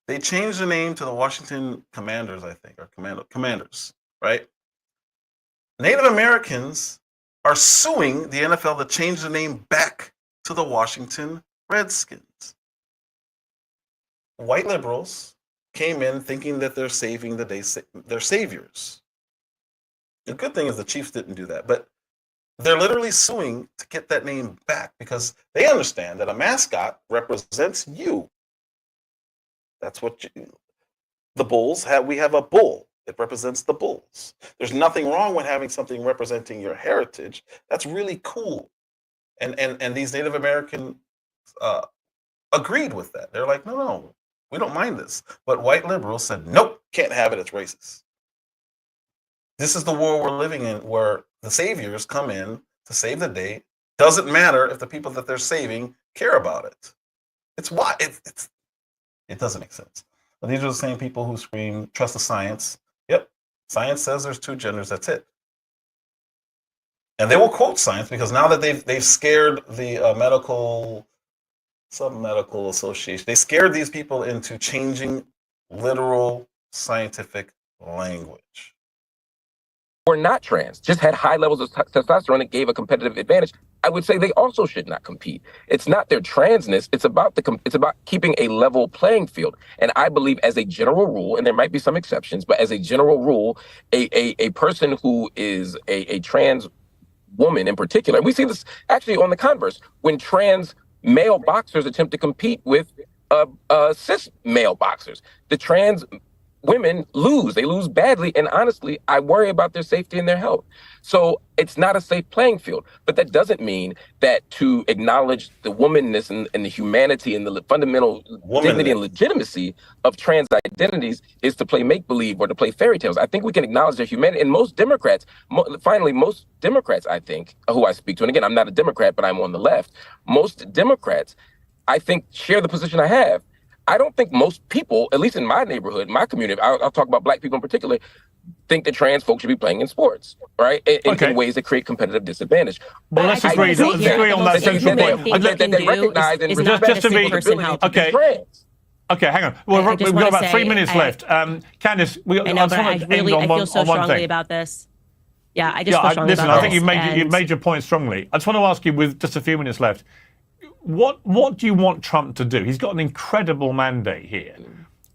S1: They changed the name to the Washington Commanders, I think, or Commanders, right? Native Americans are suing the NFL to change the name back to the Washington Redskins. White liberals came in thinking that they're saving the day, they're saviors. The good thing is the Chiefs didn't do that, but they're literally suing to get that name back because they understand that a mascot represents you. That's what the Bulls have. We have a bull. It represents the Bulls. There's nothing wrong with having something representing your heritage. That's really cool. And these Native American agreed with that. They're like, no, we don't mind this. But white liberals said, nope, can't have it. It's racist. This is the world we're living in, where the saviors come in to save the day. Doesn't matter if the people that they're saving care about it. It's why it doesn't make sense. But these are the same people who scream, trust the science. Yep, science says there's two genders. That's it. And they will quote science because now that they've scared the some medical association, they scared these people into changing literal scientific language.
S4: Or not trans, just had high levels of testosterone that gave a competitive advantage, I would say they also should not compete. It's not their transness. It's about keeping a level playing field. And I believe, as a general rule, and there might be some exceptions, but as a general rule, a person who is a trans woman in particular, we see this actually on the converse, when trans male boxers attempt to compete with cis male boxers, the trans women lose. They lose badly. And honestly, I worry about their safety and their health. So it's not a safe playing field. But that doesn't mean that to acknowledge the womanness and the humanity and the fundamental dignity and legitimacy of trans identities is to play make-believe or to play fairy tales. I think we can acknowledge their humanity. And most Democrats, most Democrats, I think, who I speak to, and again, I'm not a Democrat, but I'm on the left. Most Democrats, I think, share the position I have. I don't think most people, at least in my neighborhood, my community, I'll talk about Black people in particular, think that trans folks should be playing in sports, right? In ways that create competitive disadvantage.
S3: Well, let's agree on that central point.
S4: They recognize and respect
S3: just to be
S4: trans.
S3: Okay, hang on. Well, we've got about 3 minutes left. Candice,
S2: I feel so strongly about this. Yeah, I just feel strongly about this.
S3: Listen, I think you've made your point strongly. I just want to ask you, with just a few minutes left, what do you want Trump to do? He's got an incredible mandate here.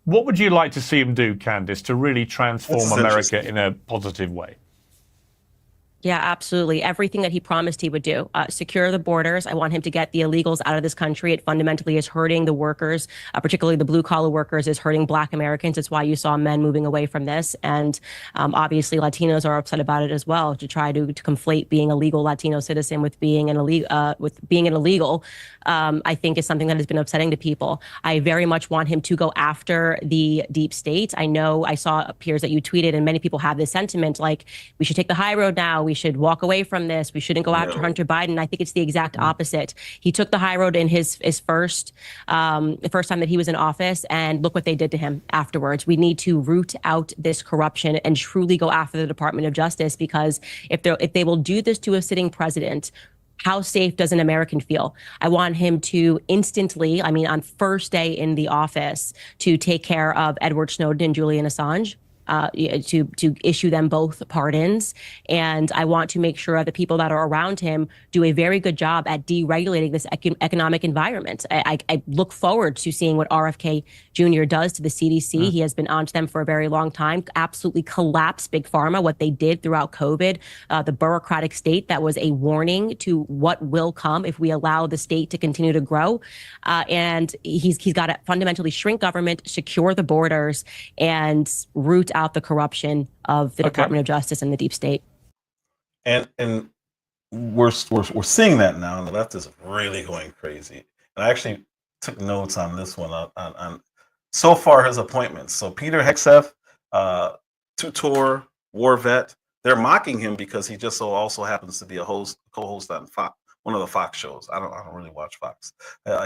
S3: What would you like to see him do, Candice, to really transform America in a positive way?
S2: Yeah, absolutely. Everything that he promised he would do. Secure the borders. I want him to get the illegals out of this country. It fundamentally is hurting the workers, particularly the blue-collar workers, is hurting Black Americans. It's why you saw men moving away from this. And obviously, Latinos are upset about it as well, to try to conflate being a legal Latino citizen with being an illegal, I think is something that has been upsetting to people. I very much want him to go after the deep state. I know I saw, Piers, that you tweeted, and many people have this sentiment, like, we should take the high road now. We we should walk away from this. We shouldn't go after Hunter Biden. I think it's the exact opposite. He took the high road in his first the first time that he was in office, and look what they did to him afterwards. We need to root out this corruption and truly go after the Department of Justice, because if they will do this to a sitting president, how safe does an American feel? I want him to instantly, I mean, on first day in the office, to take care of Edward Snowden and Julian Assange, to issue them both pardons. And I want to make sure the people that are around him do a very good job at deregulating this economic environment. I look forward to seeing what RFK Jr. does to the CDC. He has been onto them for a very long time, absolutely collapsed Big Pharma, what they did throughout COVID, the bureaucratic state that was a warning to what will come if we allow the state to continue to grow. And he's got to fundamentally shrink government, secure the borders, and root out the corruption of the Department of Justice and the deep state.
S1: And we're seeing that now, and the left is really going crazy. And I actually took notes on this one on so far his appointments. So Peter Hegseth, two-tour war vet, they're mocking him because he just also happens to be a co-host on Fox, one of the Fox shows. I don't really watch Fox.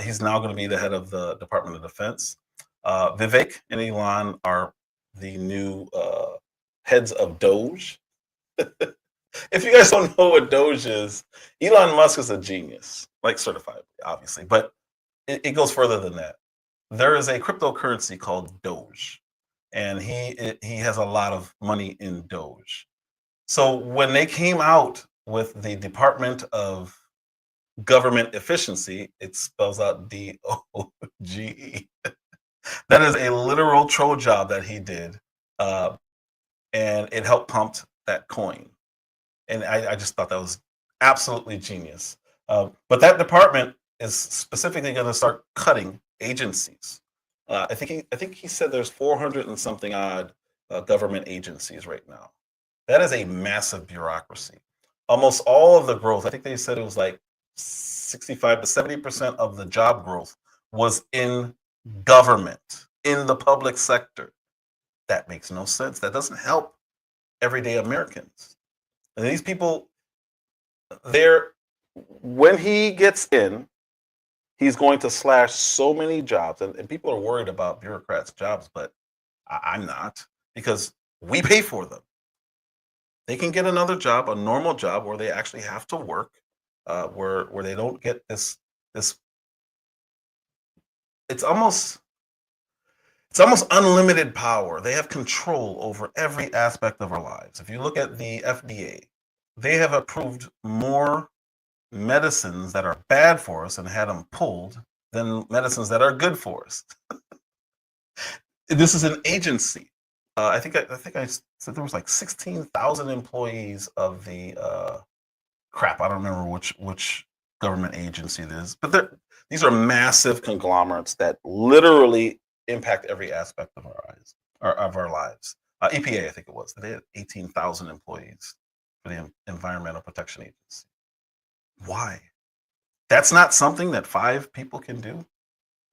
S1: He's now going to be the head of the Department of Defense. Vivek and Elon are the new heads of Doge. If you guys don't know what Doge is, Elon Musk is a genius, like certified, obviously, but it goes further than that. There is a cryptocurrency called Doge, and he has a lot of money in Doge. So when they came out with the Department of Government Efficiency, it spells out DOGE. That is a literal troll job that he did, and it helped pump that coin. And I just thought that was absolutely genius. But that department is specifically going to start cutting agencies. I think he said there's 400 and something odd government agencies right now. That is a massive bureaucracy. Almost all of the growth, I think they said it was like 65 to 70% of the job growth was in government, in the public sector. That makes no sense. That doesn't help everyday Americans. And these people, when he gets in, he's going to slash so many jobs. And people are worried about bureaucrats' jobs, but I'm not, because we pay for them. They can get another job, a normal job, where they actually have to work, where they don't get this. It's almost unlimited power. They have control over every aspect of our lives. If you look at the FDA, they have approved more medicines that are bad for us and had them pulled than medicines that are good for us. This is an agency. I think I said there was like 16,000 employees of the crap. I don't remember which government agency it is, but these are massive conglomerates that literally impact every aspect of our lives. EPA, I think it was. They had 18,000 employees for the Environmental Protection Agency. Why? That's not something that 5 people can do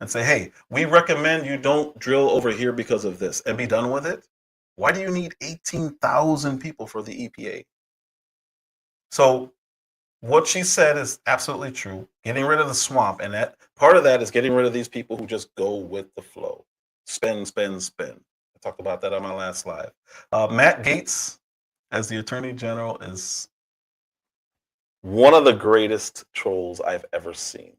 S1: and say, hey, we recommend you don't drill over here because of this, and be done with it. Why do you need 18,000 people for the EPA? So what she said is absolutely true. Getting rid of the swamp, and that part of that is getting rid of these people who just go with the flow. Spend, spend, spend. I talked about that on my last live. Matt Gaetz, as the Attorney General, is one of the greatest trolls I've ever seen.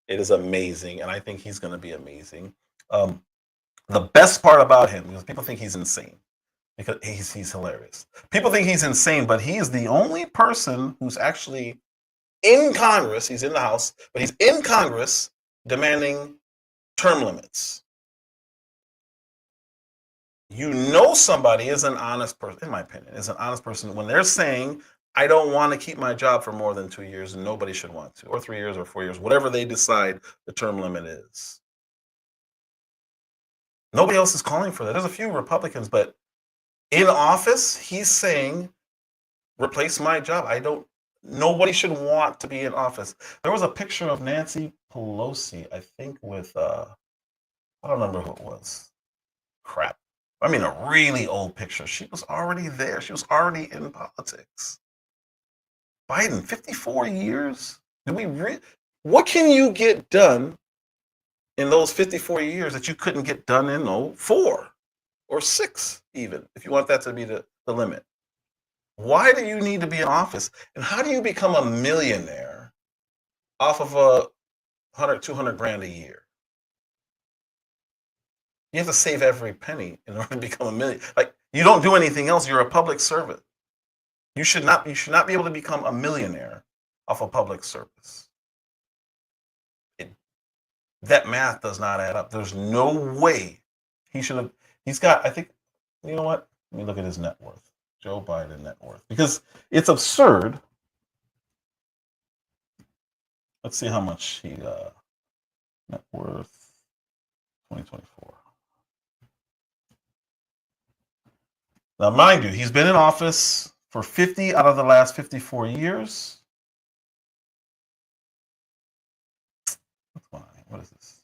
S1: It is amazing, and I think he's going to be amazing. The best part about him, because people think he's insane, because he's hilarious. People think he's insane, but he is the only person who's actually in Congress. He's in the House, but he's in Congress demanding term limits. You know somebody is an honest person, in my opinion, is an honest person when they're saying, I don't want to keep my job for more than 2 years, and nobody should want to, or 3 years or 4 years, whatever they decide the term limit is. Nobody else is calling for that. There's a few Republicans, but in office, he's saying, replace my job. Nobody should want to be in office. There was a picture of Nancy Pelosi, I think with, I don't remember who it was. Crap. I mean, a really old picture. She was already there. She was already in politics. Biden, 54 years? What can you get done in those 54 years that you couldn't get done in 4 or 6 even, if you want that to be the limit? Why do you need to be in office? And how do you become a millionaire off of 100, 200 grand a year? You have to save every penny in order to become a million. Like, you don't do anything else. You're a public servant. You should not be able to become a millionaire off of public service. That math does not add up. There's no way he should have. He's got, I think, you know what? Let me look at his net worth. Joe Biden net worth. Because it's absurd. Let's see how much he net worth 2024. Now, mind you, he's been in office for 50 out of the last 54 years. What's going on here? What is this?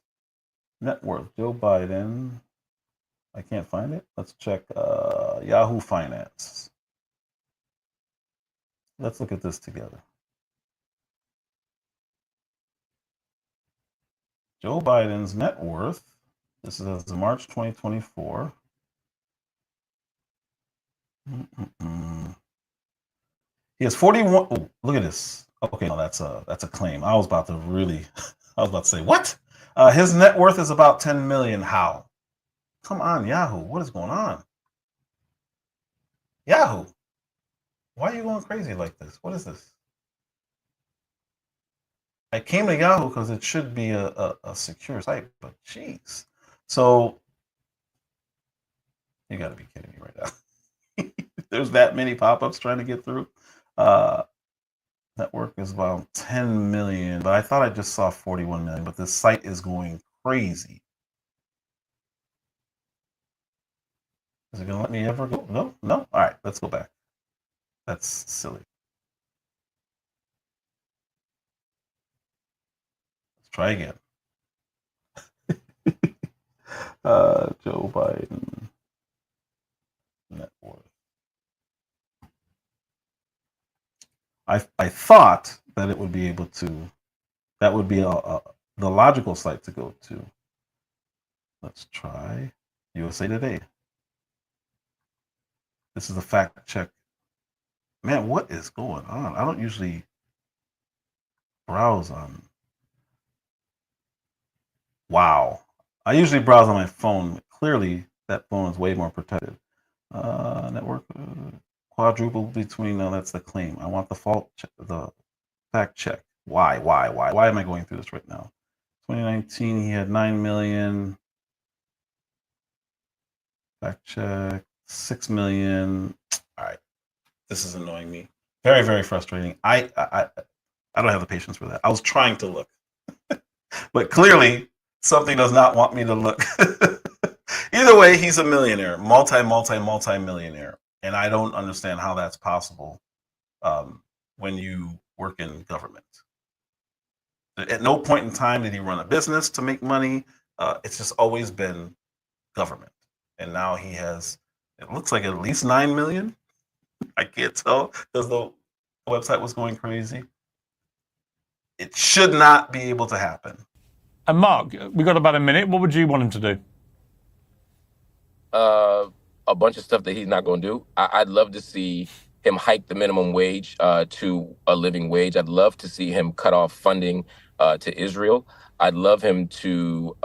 S1: Net worth, Joe Biden. I can't find it. Let's check Yahoo Finance. Let's look at this together. Joe Biden's net worth. This is as of March 2024. He has 41. Oh, look at this. Okay, no, that's a claim. I was about to say, what? His net worth is about 10 million. How? Come on, Yahoo. What is going on? Yahoo. Why are you going crazy like this? What is this? I came to Yahoo because it should be a secure site, but jeez. So you got to be kidding me right now. There's that many pop-ups trying to get through. Network is about 10 million, but I thought I just saw 41 million, but this site is going crazy. Is it going to let me ever go? No? No? All right, let's go back. That's silly. Let's try again. Joe Biden net worth. I thought that it would be able to, that would be the logical site to go to. Let's try USA Today. This is a fact check. Man, what is going on? I don't usually browse on. Wow. I usually browse on my phone. But clearly, that phone is way more protected. Network quadruple between. No, that's the claim. I want the fact check. Why am I going through this right now? 2019, he had 9 million. Fact check. 6 million. All right. This is annoying me. Very, very frustrating. I don't have the patience for that. I was trying to look. But clearly, something does not want me to look. Either way, he's a millionaire. Multi-millionaire. And I don't understand how that's possible when you work in government. At no point in time did he run a business to make money. It's just always been government. And now he has, it looks like at least 9 million. I can't tell because the website was going crazy. It should not be able to happen.
S3: And Mark, we got about a minute. What would you want him to do?
S4: A bunch of stuff that he's not going to do. I'd love to see him hike the minimum wage to a living wage. I'd love to see him cut off funding to Israel. I'd love him to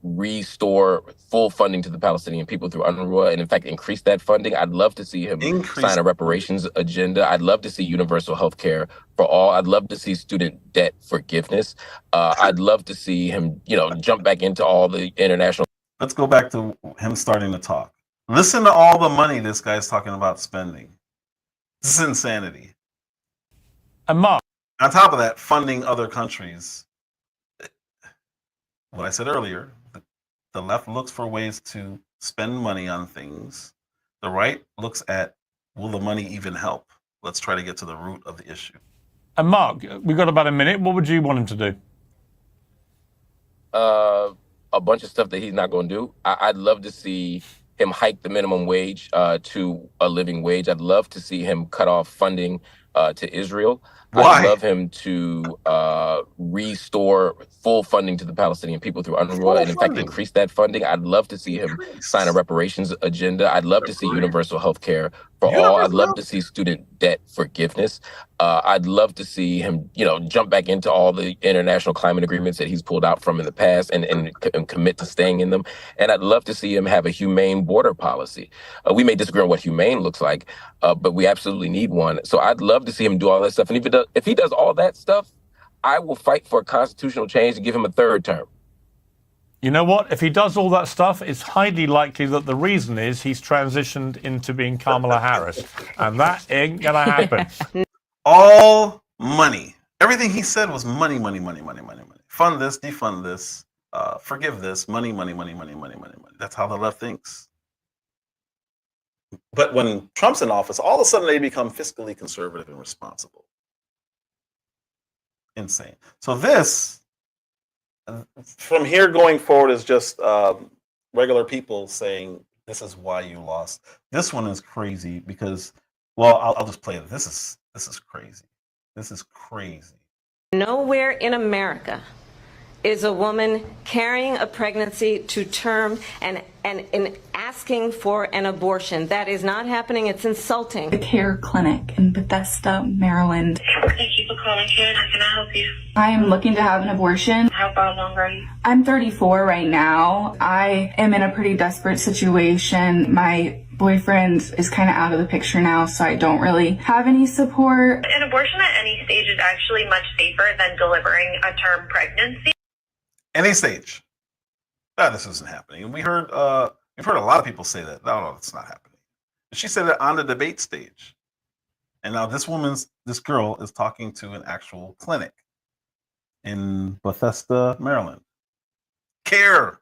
S4: restore full funding to the Palestinian people through UNRWA, and in fact, increase that funding. I'd love to see him sign a reparations agenda. I'd love to see universal health care for all. I'd love to see student debt forgiveness. I'd love to see him, jump back into all the international.
S1: Let's go back to him starting to talk. Listen to all the money this guy's talking about spending. This is insanity.
S3: And Mark,
S1: on top of that, funding other countries. What I said earlier, the left looks for ways to spend money on things. The right looks at, will the money even help? Let's try to get to the root of the issue.
S3: And Mark, we've got about a minute. What would you want him to do?
S4: A bunch of stuff that he's not going to do. I'd love to see him hike the minimum wage to a living wage. I'd love to see him cut off funding to Israel.
S1: Why?
S4: I'd love him to restore full funding to the Palestinian people through UNRWA, and in fact, increase that funding. I'd love to see him sign a reparations agenda. I'd love to see universal health care for all. I'd love to see student debt forgiveness. I'd love to see him, jump back into all the international climate agreements that he's pulled out from in the past and commit to staying in them. And I'd love to see him have a humane border policy. We may disagree on what humane looks like, but we absolutely need one. So I'd love to see him do all that stuff. And if he does all that stuff, I will fight for a constitutional change to give him a third term.
S3: You know what? If he does all that stuff, it's highly likely that the reason is he's transitioned into being Kamala Harris. And that ain't going to happen.
S1: All money. Everything he said was money, money, money, money, money, money. Fund this, defund this, forgive this, money, money, money, money, money, money, money. That's how the left thinks. But when Trump's in office, all of a sudden they become fiscally conservative and responsible. Insane. So this, from here going forward, is just regular people saying, this is why you lost. This one is crazy because, well, I'll just play it. This is crazy. This is crazy.
S5: Nowhere in America is a woman carrying a pregnancy to term and asking for an abortion. That is not happening. It's insulting.
S6: The Care Clinic in Bethesda, Maryland.
S7: Thank you for calling, Karen. How can I help you?
S6: I am looking to have an abortion.
S7: How far along are you?
S6: I'm 34 right now. I am in a pretty desperate situation. My boyfriend is kind of out of the picture now, so I don't really have any support.
S7: An abortion at any stage is actually much safer than delivering a term pregnancy.
S1: Any stage. No, this isn't happening. We've heard a lot of people say that. No, it's not happening. She said it on the debate stage. And now this girl is talking to an actual clinic in Bethesda, Maryland. Care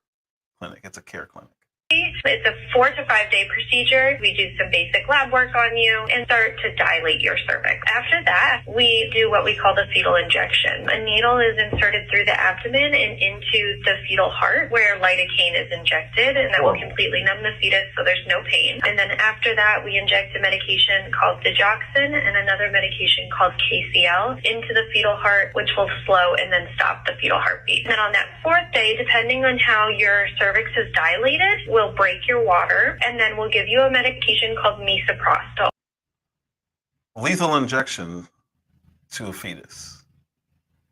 S1: clinic. It's a care clinic.
S7: It's a 4 to 5 day procedure. We do some basic lab work on you and start to dilate your cervix. After that, we do what we call the fetal injection. A needle is inserted through the abdomen and into the fetal heart where lidocaine is injected, and that will completely numb the fetus so there's no pain. And then after that, we inject a medication called digoxin and another medication called KCL into the fetal heart, which will slow and then stop the fetal heartbeat. And then on that 4th day, depending on how your cervix is dilated, we'll break your water, and then we'll give you a medication called misoprostol.
S1: Lethal injection to a fetus.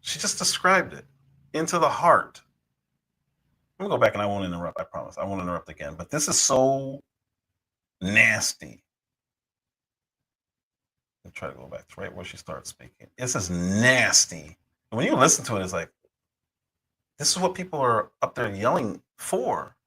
S1: She just described it. Into the heart. I'm going to go back and I won't interrupt. I promise. I won't interrupt again. But this is so nasty. I'll try to go back to right where she starts speaking. This is nasty. And when you listen to it, it's like, this is what people are up there yelling for.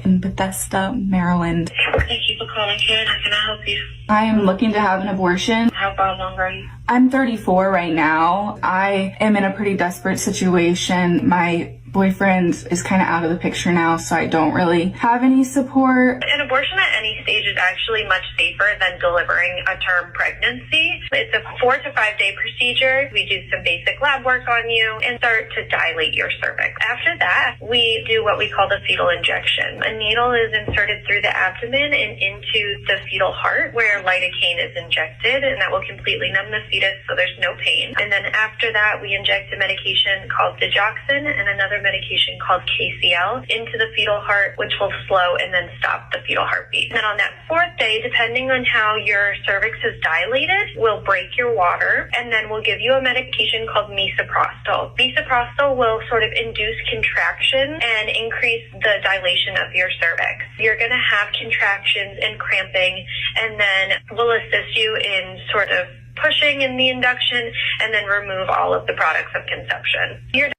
S6: In Bethesda, Maryland.
S7: Thank you for calling, Karen. How can I help you?
S6: I am looking to have an abortion.
S7: How far along are you?
S6: I'm 34 right now. I am in a pretty desperate situation. My boyfriend is kind of out of the picture now, so I don't really have any support.
S7: An abortion at any stage is actually much safer than delivering a term pregnancy. It's a 4 to 5 day procedure. We do some basic lab work on you and start to dilate your cervix. After that, we do what we call the fetal injection. A needle is inserted through the abdomen and into the fetal heart where lidocaine is injected, and that will completely numb the fetus so there's no pain. And then after that, we inject a medication called digoxin and another medication called KCL into the fetal heart, which will slow and then stop the fetal heartbeat. And then on that 4th day, depending on how your cervix is dilated, we'll break your water, and then we'll give you a medication called misoprostol. Misoprostol will sort of induce contraction and increase the dilation of your cervix. You're going to have contractions and cramping, and then we'll assist you in sort of pushing in the induction and then remove all of the products of conception.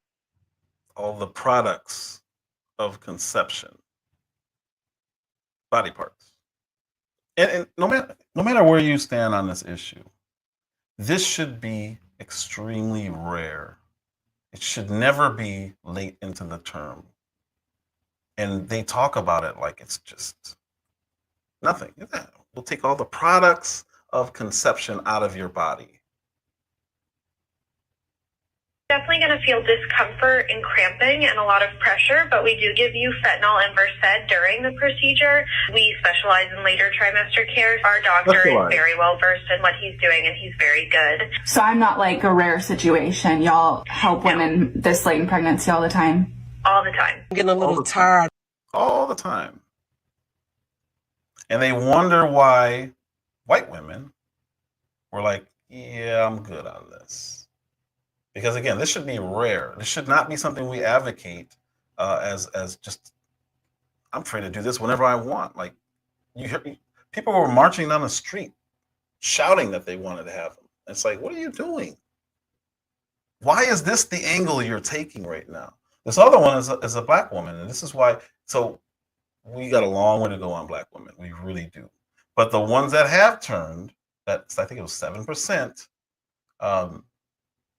S1: All the products of conception. Body parts. And no matter where you stand on this issue, this should be extremely rare. It should never be late into the term. And they talk about it like it's just nothing. We'll take all the products of conception out of your body.
S7: Definitely going to feel discomfort and cramping and a lot of pressure, but we do give you fentanyl and Versed during the procedure. We specialize in later trimester care. Our doctor is very well versed in what he's doing, and he's very good.
S6: So I'm not like a rare situation. Y'all help women this late in pregnancy all the time?
S7: All the time.
S8: I'm getting a little tired.
S1: All the time. And they wonder why white women were like, yeah, I'm good on this. Because again, this should be rare. This should not be something we advocate as just, I'm free to do this whenever I want. Like, you hear people were marching down the street shouting that they wanted to have them. It's like, what are you doing? Why is this the angle you're taking right now? This other one is a black woman, and this is why. So we got a long way to go on black women. We really do. But the ones that have turned, that's, I think it was 7%.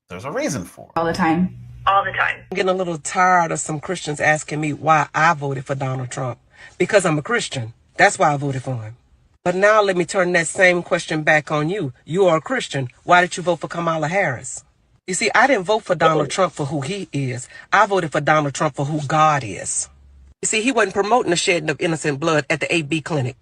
S1: There's a reason for it.
S6: All the time.
S7: All the time.
S8: I'm getting a little tired of some Christians asking me why I voted for Donald Trump. Because I'm a Christian. That's why I voted for him. But now let me turn that same question back on you. You are a Christian. Why did you vote for Kamala Harris? You see, I didn't vote for Donald Trump for who he is. I voted for Donald Trump for who God is. You see, he wasn't promoting the shedding of innocent blood at the AB clinic.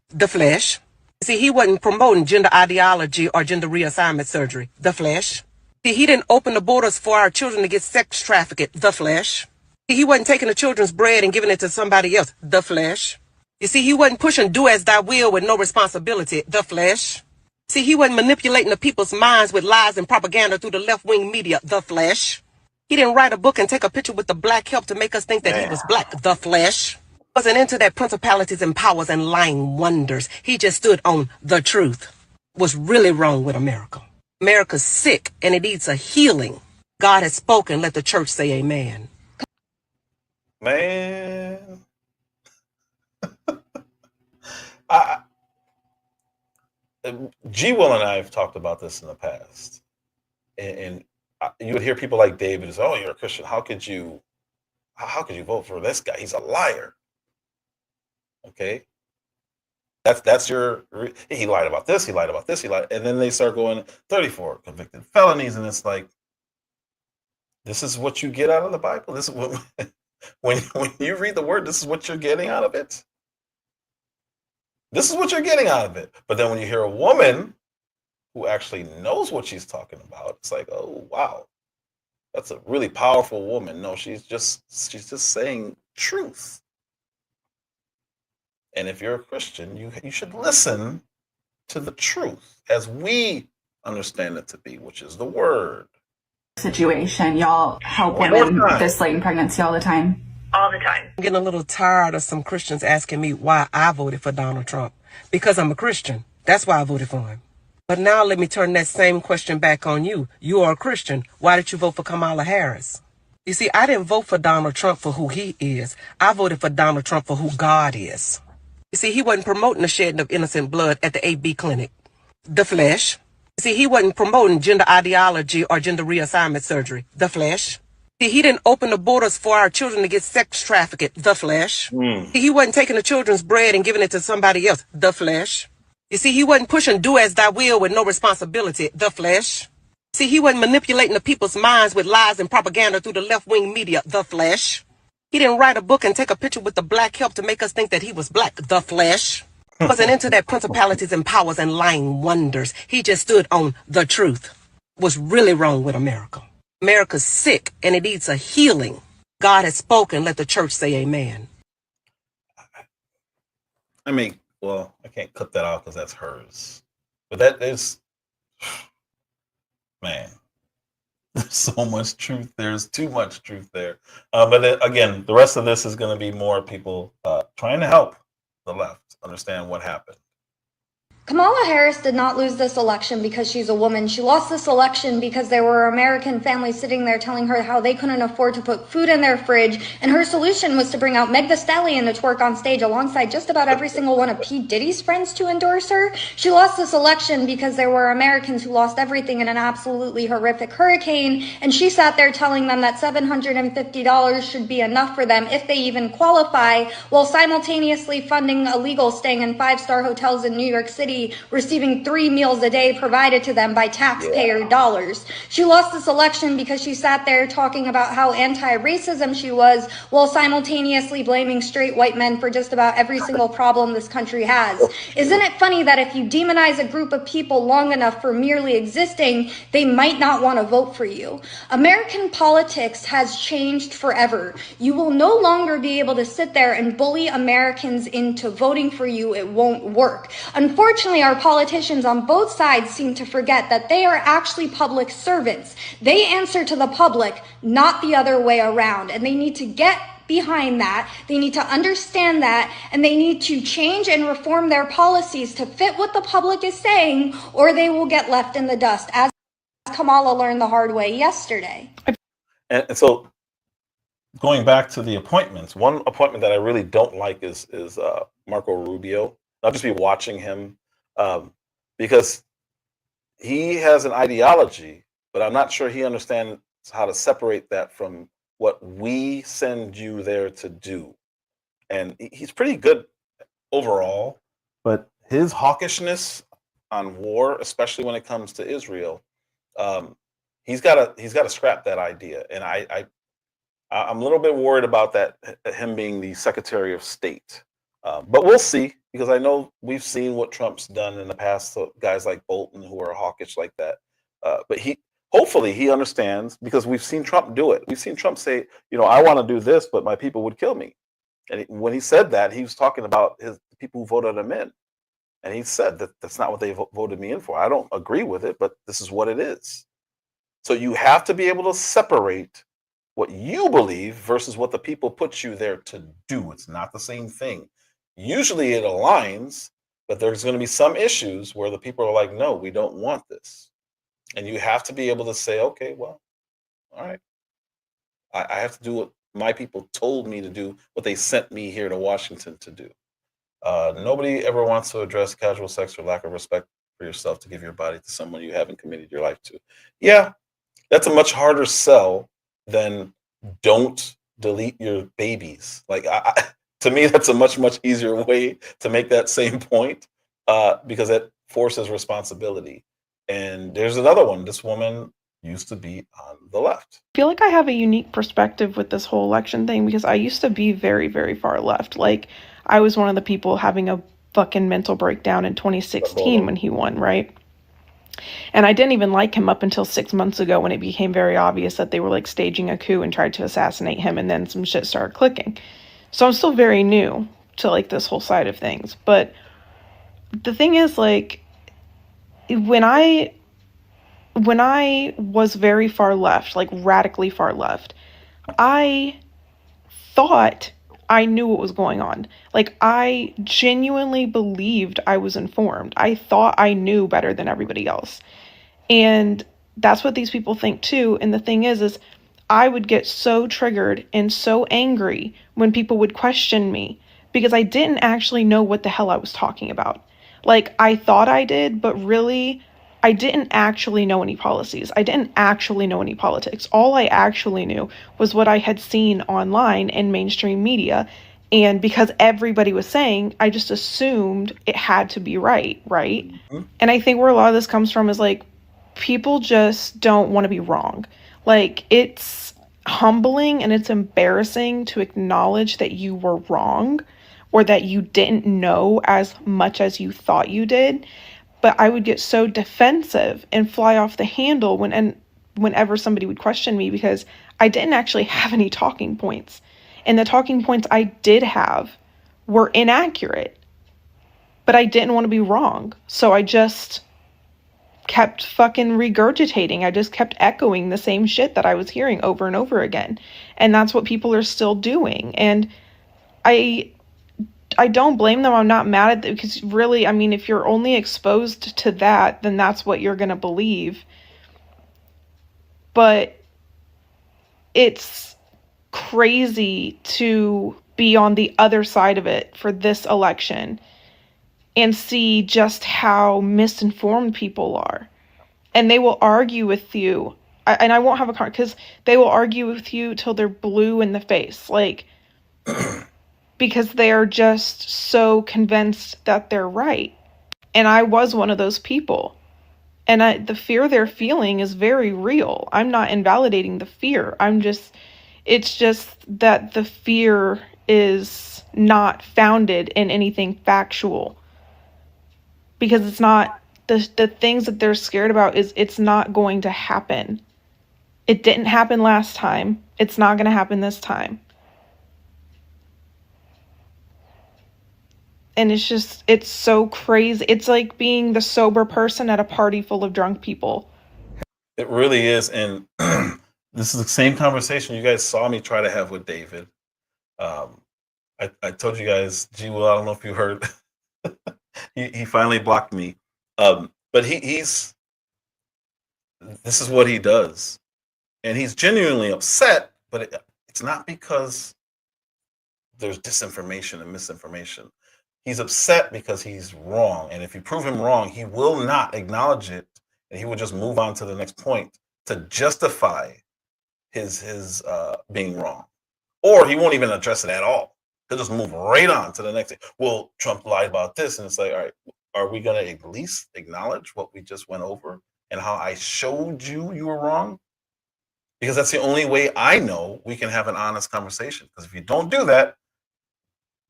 S8: The flesh. You see, he wasn't promoting gender ideology or gender reassignment surgery. The flesh. See, he didn't open the borders for our children to get sex trafficked. The flesh. He wasn't taking the children's bread and giving it to somebody else. The flesh. You see, he wasn't pushing do as thy will with no responsibility. The flesh. See, he wasn't manipulating the people's minds with lies and propaganda through the left-wing media. The flesh. He didn't write a book and take a picture with the black help to make us think that he was black. The flesh. Wasn't into that principalities and powers and lying wonders. He just stood on the truth. What's really wrong with America? America's sick and it needs a healing. God has spoken. Let the church say amen.
S1: Man. G. Will and I have talked about this in the past. And you would hear people like David say, oh, you're a Christian. How could you vote for this guy? He's a liar. Okay. That's he lied about this, he lied about this, he lied. And then they start going 34 convicted felonies. And it's like, this is what you get out of the Bible. This is what, when you read the word, this is what you're getting out of it. This is what you're getting out of it. But then when you hear a woman who actually knows what she's talking about, it's like, oh, wow, that's a really powerful woman. No, she's just saying truth. And if you're a Christian, you should listen to the truth as we understand it to be, which is the word.
S6: Situation. Y'all help women this late in pregnancy all the time?
S7: All the time.
S8: I'm getting a little tired of some Christians asking me why I voted for Donald Trump. Because I'm a Christian. That's why I voted for him. But now let me turn that same question back on you. You are a Christian. Why did you vote for Kamala Harris? You see, I didn't vote for Donald Trump for who he is. I voted for Donald Trump for who God is. You see, he wasn't promoting the shedding of innocent blood at the AB clinic. The flesh. You see, he wasn't promoting gender ideology or gender reassignment surgery. The flesh. See, he didn't open the borders for our children to get sex trafficked. The flesh. He wasn't taking the children's bread and giving it to somebody else. The flesh. You see, he wasn't pushing do as thy will with no responsibility. The flesh. See, he wasn't manipulating the people's minds with lies and propaganda through the left-wing media. The flesh. He didn't write a book and take a picture with the black help to make us think that he was black. The flesh. Wasn't into that principalities and powers and lying wonders. He just stood on the truth. What's really wrong with America? America's sick and it needs a healing. God has spoken. Let the church say amen.
S1: I mean, well, I can't cut that out because that's hers. But that is, man, there's so much truth. There's too much truth there. But again, the rest of this is going to be more people trying to help the left understand what happened.
S9: Kamala Harris did not lose this election because she's a woman. She lost this election because there were American families sitting there telling her how they couldn't afford to put food in their fridge. And her solution was to bring out Meg Thee Stallion to twerk on stage alongside just about every single one of P. Diddy's friends to endorse her. She lost this election because there were Americans who lost everything in an absolutely horrific hurricane. And she sat there telling them that $750 should be enough for them if they even qualify, while simultaneously funding illegals staying in 5-star hotels in New York City city receiving 3 meals a day provided to them by taxpayer dollars. She lost this election because she sat there talking about how anti-racism she was while simultaneously blaming straight white men for just about every single problem this country has. Isn't it funny that if you demonize a group of people long enough for merely existing, they might not want to vote for you? American politics has changed forever. You will no longer be able to sit there and bully Americans into voting for you. It won't work. Unfortunately, our politicians on both sides seem to forget that they are actually public servants. They answer to the public, not the other way around. And they need to get behind that. They need to understand that, and they need to change and reform their policies to fit what the public is saying, or they will get left in the dust, as Kamala learned the hard way yesterday.
S1: And so going back to the appointments, one appointment that I really don't like is Marco Rubio. I'll just be watching him because he has an ideology, but I'm not sure he understands how to separate that from what we send you there to do. And he's pretty good overall, but his hawkishness on war, especially when it comes to Israel, he's got to scrap that idea. And I'm a little bit worried about that, him being the Secretary of State. But we'll see, because I know we've seen what Trump's done in the past, so guys like Bolton who are hawkish like that. But hopefully he understands, because we've seen Trump do it. We've seen Trump say, I want to do this, but my people would kill me. And when he said that, he was talking about the people who voted him in. And he said that that's not what they voted me in for. I don't agree with it, but this is what it is. So you have to be able to separate what you believe versus what the people put you there to do. It's not the same thing. Usually it aligns, but there's going to be some issues where the people are like, no, we don't want this. And you have to be able to say, okay, well, all right. I have to do what my people told me to do, what they sent me here to Washington to do. Nobody ever wants to address casual sex or lack of respect for yourself to give your body to someone you haven't committed your life to. Yeah, that's a much harder sell than don't delete your babies. Like, to me, that's a much, much easier way to make that same point, because it forces responsibility. And there's another one. This woman used to be on the left.
S10: I feel like I have a unique perspective with this whole election thing, because I used to be very, very far left. Like, I was one of the people having a fucking mental breakdown in 2016 when he won, right? And I didn't even like him up until 6 months ago, when it became very obvious that they were like staging a coup and tried to assassinate him, and then some shit started clicking. So I'm still very new to like this whole side of things. But the thing is, like, when I was very far left, like radically far left, I thought I knew what was going on. Like, I genuinely believed I was informed. I thought I knew better than everybody else. And that's what these people think too. And the thing is I would get so triggered and so angry when people would question me, because I didn't actually know what the hell I was talking about. Like, I thought I did, but really, I didn't actually know any policies. I didn't actually know any politics. All I actually knew was what I had seen online in mainstream media. And because everybody was saying, I just assumed it had to be right? Mm-hmm. And I think where a lot of this comes from is, like, people just don't want to be wrong. Like, it's humbling and it's embarrassing to acknowledge that you were wrong, or that you didn't know as much as you thought you did. But I would get so defensive and fly off the handle whenever somebody would question me, because I didn't actually have any talking points. And the talking points I did have were inaccurate. But I didn't want to be wrong. So I just kept fucking regurgitating. I just kept echoing the same shit that I was hearing over and over again. And that's what people are still doing. And I don't blame them. I'm not mad at it, because really, I mean, if you're only exposed to that, then that's what you're going to believe. But it's crazy to be on the other side of it for this election and see just how misinformed people are. And they will argue with you. And I won't have a car, because they will argue with you till they're blue in the face. Like, because they are just so convinced that they're right. And I was one of those people. And the fear they're feeling is very real. I'm not invalidating the fear. It's just that the fear is not founded in anything factual. Because it's not, the things that they're scared about it's not going to happen. It didn't happen last time. It's not going to happen this time. And it's so crazy. It's like being the sober person at a party full of drunk people.
S1: It really is. And this is the same conversation you guys saw me try to have with David. I told you guys, Gw, I don't know if you heard, he finally blocked me. But this is what he does. And he's genuinely upset, but it's not because there's disinformation and misinformation. He's upset because he's wrong. And if you prove him wrong, he will not acknowledge it. And he will just move on to the next point to justify his being wrong. Or he won't even address it at all. He'll just move right on to the next thing. Well, Trump lied about this. And it's like, all right, are we going to at least acknowledge what we just went over and how I showed you were wrong? Because that's the only way I know we can have an honest conversation. Because if you don't do that,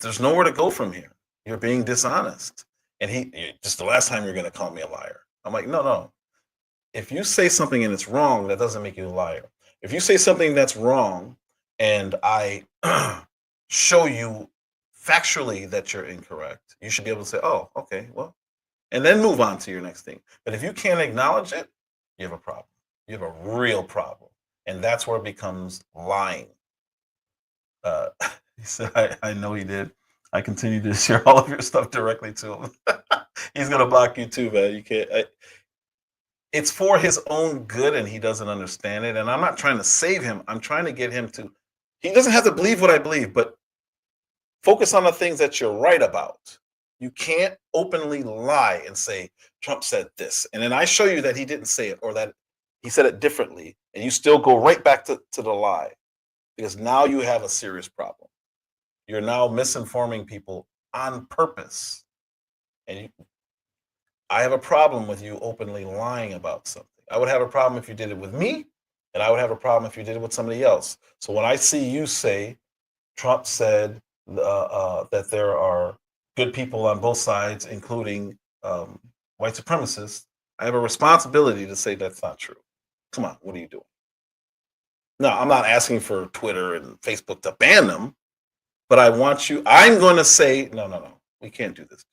S1: there's nowhere to go from here. You're being dishonest. And just the last time you're going to call me a liar. I'm like, no. If you say something and it's wrong, that doesn't make you a liar. If you say something that's wrong and I show you factually that you're incorrect, you should be able to say, oh, okay, well, and then move on to your next thing. But if you can't acknowledge it, you have a problem. You have a real problem. And that's where it becomes lying. He said, I know he did. I continue to share all of your stuff directly to him. He's going to block you too, man. You can't. It's for his own good and he doesn't understand it. And I'm not trying to save him. I'm trying to get him to, he doesn't have to believe what I believe, but focus on the things that you're right about. You can't openly lie and say, Trump said this. And then I show you that he didn't say it or that he said it differently. And you still go right back to the lie because now you have a serious problem. You're now misinforming people on purpose. And I have a problem with you openly lying about something. I would have a problem if you did it with me, and I would have a problem if you did it with somebody else. So when I see you say, Trump said that there are good people on both sides, including white supremacists, I have a responsibility to say that's not true. Come on, what are you doing? No, I'm not asking for Twitter and Facebook to ban them. But I'm going to say, no, we can't do this.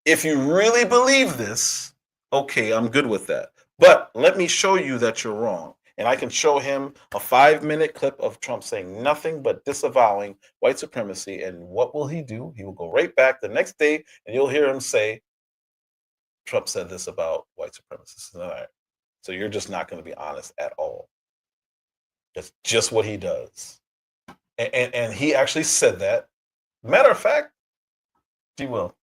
S1: If you really believe this, okay, I'm good with that. But let me show you that you're wrong. And I can show him a 5-minute clip of Trump saying nothing but disavowing white supremacy. And what will he do? He will go right back the next day and you'll hear him say, Trump said this about white supremacists. All right. So you're just not going to be honest at all. That's just what he does. And he actually said that. Matter of fact, Gw.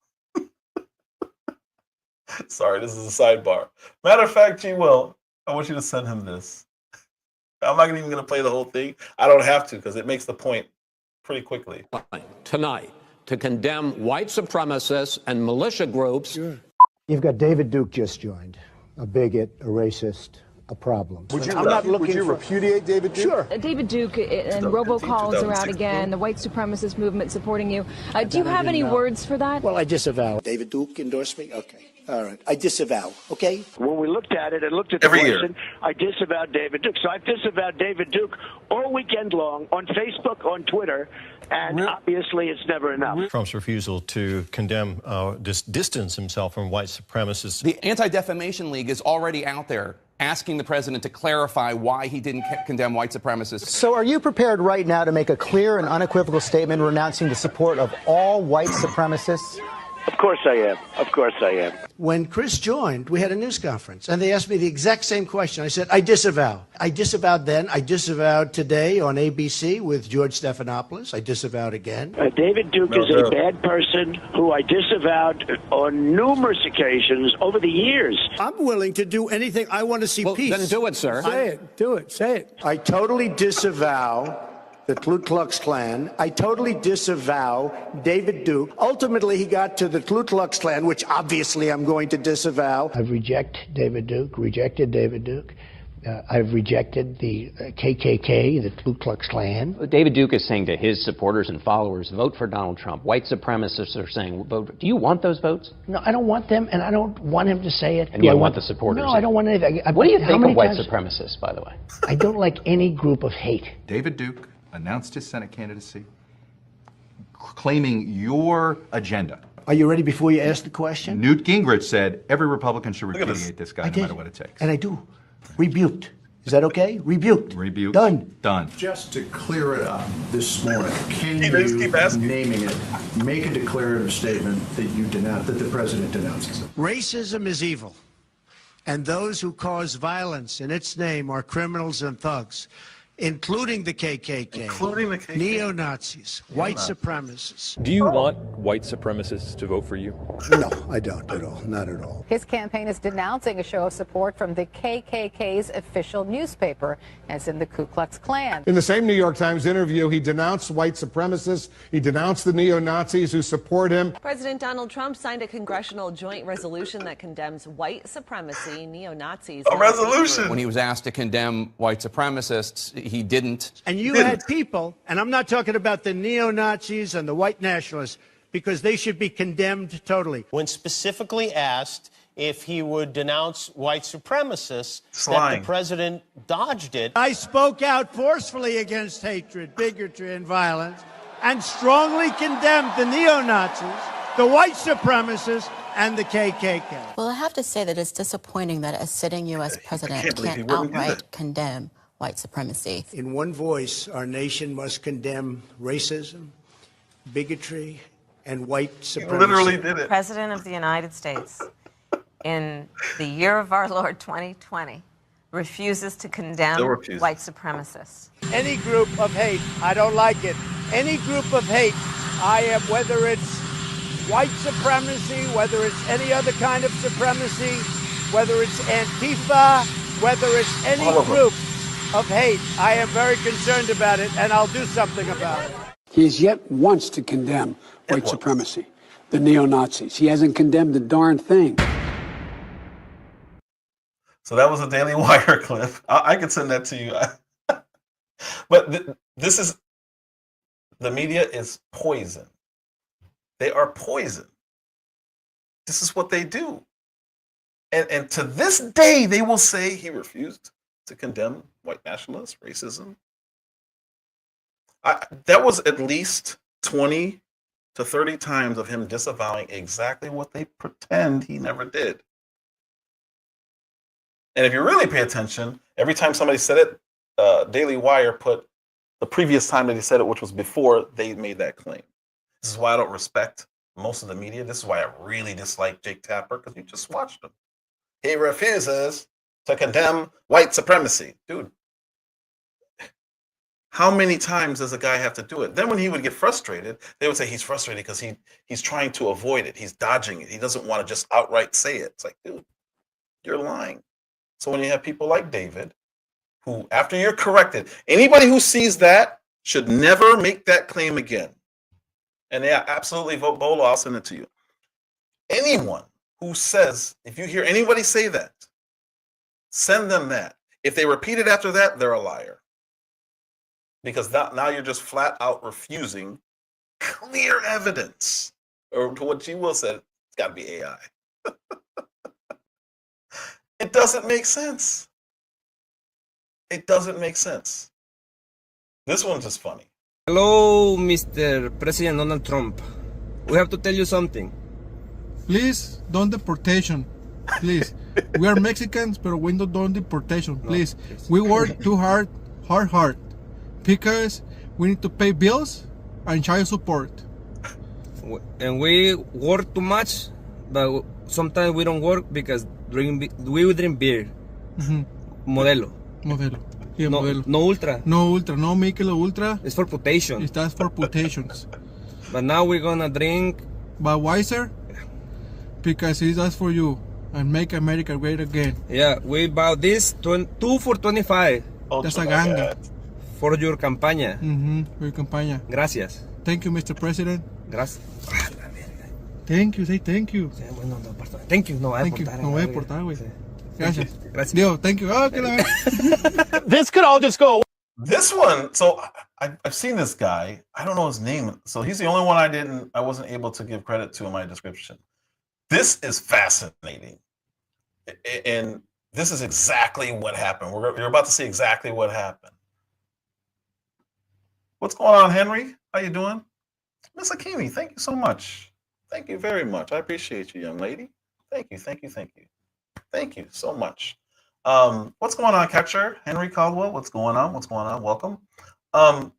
S1: Sorry, this is a sidebar. Matter of fact, Gw, I want you to send him this. I'm not even going to play the whole thing. I don't have to because it makes the point pretty quickly.
S11: Tonight, to condemn white supremacists and militia groups.
S12: Sure. You've got David Duke just joined, a bigot, a racist, a problem.
S13: Would you repudiate David Duke?
S12: Sure.
S14: David Duke and robocalls are out again, the white supremacist movement supporting you. Do you have any words for that?
S12: Well, I disavow. David Duke endorsed me? Okay. All right. I disavow. Okay?
S15: When we looked at it and looked at the question, I disavowed David Duke. So I've disavowed David Duke all weekend long on Facebook, on Twitter, and obviously it's never enough.
S16: Trump's refusal to condemn, distance himself from white supremacists.
S17: The Anti-Defamation League is already out there asking the president to clarify why he didn't condemn white supremacists.
S12: So are you prepared right now to make a clear and unequivocal statement renouncing the support of all white supremacists?
S15: Of course I am. Of course I am.
S18: When Chris joined, we had a news conference, and they asked me the exact same question. I said, I disavow. I disavowed then. I disavowed today on ABC with George Stephanopoulos. I disavowed again.
S15: David Duke is a bad person who I disavowed on numerous occasions over the years.
S18: I'm willing to do anything. I want to see peace.
S11: Then do it, sir.
S18: Say it. Do it. Say it. I totally disavow the Ku Klux Klan. I totally disavow David Duke. Ultimately, he got to the Ku Klux Klan, which obviously I'm going to disavow. I've rejected David Duke. I've rejected the KKK, the Ku Klux Klan.
S19: David Duke is saying to his supporters and followers, vote for Donald Trump. White supremacists are saying, vote. Do you want those votes?
S18: No, I don't want them, and I don't want him to say it.
S19: And you want the supporters?
S18: No, I don't want anything.
S19: What do you think of white supremacists, by the way?
S18: I don't like any group of hate.
S20: David Duke announced his Senate candidacy, claiming your agenda.
S18: Are you ready before you ask the question?
S20: Newt Gingrich said every Republican should repudiate this guy no matter what it takes.
S18: And I do. Rebuked. Is that okay? Rebuked.
S20: Rebuked.
S18: Done.
S13: Just to clear it up this morning, can you, naming it, make a declarative statement that you denounce, that the president denounces it?
S18: Racism is evil, and those who cause violence in its name are criminals and thugs, including the KKK, neo-Nazis, white supremacists.
S21: Do you want white supremacists to vote for you?
S18: No, I don't at all. Not at all.
S22: His campaign is denouncing a show of support from the KKK's official newspaper, as in the Ku Klux Klan.
S23: In the same New York Times interview, he denounced white supremacists. He denounced the neo-Nazis who support him.
S24: President Donald Trump signed a congressional joint resolution that condemns white supremacy, neo-Nazis.
S1: A resolution!
S17: When he was asked to condemn white supremacists, he didn't.
S18: And you had people, and I'm not talking about the neo-Nazis and the white nationalists, because they should be condemned totally.
S25: When specifically asked if he would denounce white supremacists, that the president dodged it.
S18: I spoke out forcefully against hatred, bigotry, and violence, and strongly condemned the neo-Nazis, the white supremacists, and the KKK.
S26: Well, I have to say that it's disappointing that a sitting U.S. president can't outright condemn white supremacy.
S18: In one voice, our nation must condemn racism, bigotry, and white supremacy.
S1: He literally did it.
S5: President of the United States, in the year of our Lord 2020, refuses to condemn white supremacists.
S18: Any group of hate, I don't like it. Any group of hate, I am, whether it's white supremacy, whether it's any other kind of supremacy, whether it's Antifa, whether it's any group of hate, I am very concerned about it, and I'll do something about it.
S27: He has yet once to condemn white supremacy, the neo-Nazis. He hasn't condemned a darn thing.
S1: So that was a Daily Wire clip. I could send that to you. But this is, the media is poison. They are poison. This is what they do. And to this day, they will say he refused to condemn white nationalists, racism. That was at least 20 to 30 times of him disavowing exactly what they pretend he never did. And if you really pay attention, every time somebody said it, Daily Wire put the previous time that he said it, which was before they made that claim. This is why I don't respect most of the media. This is why I really dislike Jake Tapper, because you just watched him. He refuses to condemn white supremacy. Dude, how many times does a guy have to do it? Then when he would get frustrated, they would say he's frustrated because he's trying to avoid it. He's dodging it. He doesn't want to just outright say it. It's like, dude, you're lying. So when you have people like David, who, after you're corrected, anybody who sees that should never make that claim again. And yeah, absolutely, vote Bolo, I'll send it to you. Anyone who says, if you hear anybody say that, send them that. If they repeat it after that, they're a liar. Because now you're just flat out refusing clear evidence. Or to what G. Will said, it's got to be AI. It doesn't make sense. It doesn't make sense. This one's just funny.
S28: Hello, Mr. President Donald Trump. We have to tell you something.
S29: Please, don't deportation. Please. We are Mexicans, but we don't deportation. Please. We work too hard. Because we need to pay bills and child support.
S28: And we work too much, but sometimes we don't work because we drink beer. Modelo.
S29: Yeah,
S28: no,
S29: modelo.
S28: No ultra.
S29: No ultra. No Michelob Ultra.
S28: It's for potation.
S29: It stands for potations.
S28: But now we're gonna drink
S29: Budweiser because it's just for you and make America great again.
S28: Yeah, we bought this 2 for $25.
S29: That's a ganga.
S28: for your campaña.
S29: For your campaña.
S28: Gracias.
S29: Thank you, Mr. President.
S28: Gracias.
S29: Thank you, say thank you.
S28: Thank you. No voy a
S29: Thank you.
S28: aportar.
S29: No voy a aportar, güey. Gracias.
S28: Gracias.
S29: Dios, thank you. Oh, que la...
S2: This could all just go away.
S1: This one, so I've seen this guy. I don't know his name. So he's the only one I wasn't able to give credit to in my description. This is fascinating. And this is exactly what happened. You're about to see exactly what happened. What's going on, Henry? How you doing? Miss Akimi, thank you so much. Thank you very much. I appreciate you, young lady. Thank you, thank you, thank you. Thank you so much. What's going on, Catcher? Henry Caldwell, what's going on? What's going on? Welcome. Let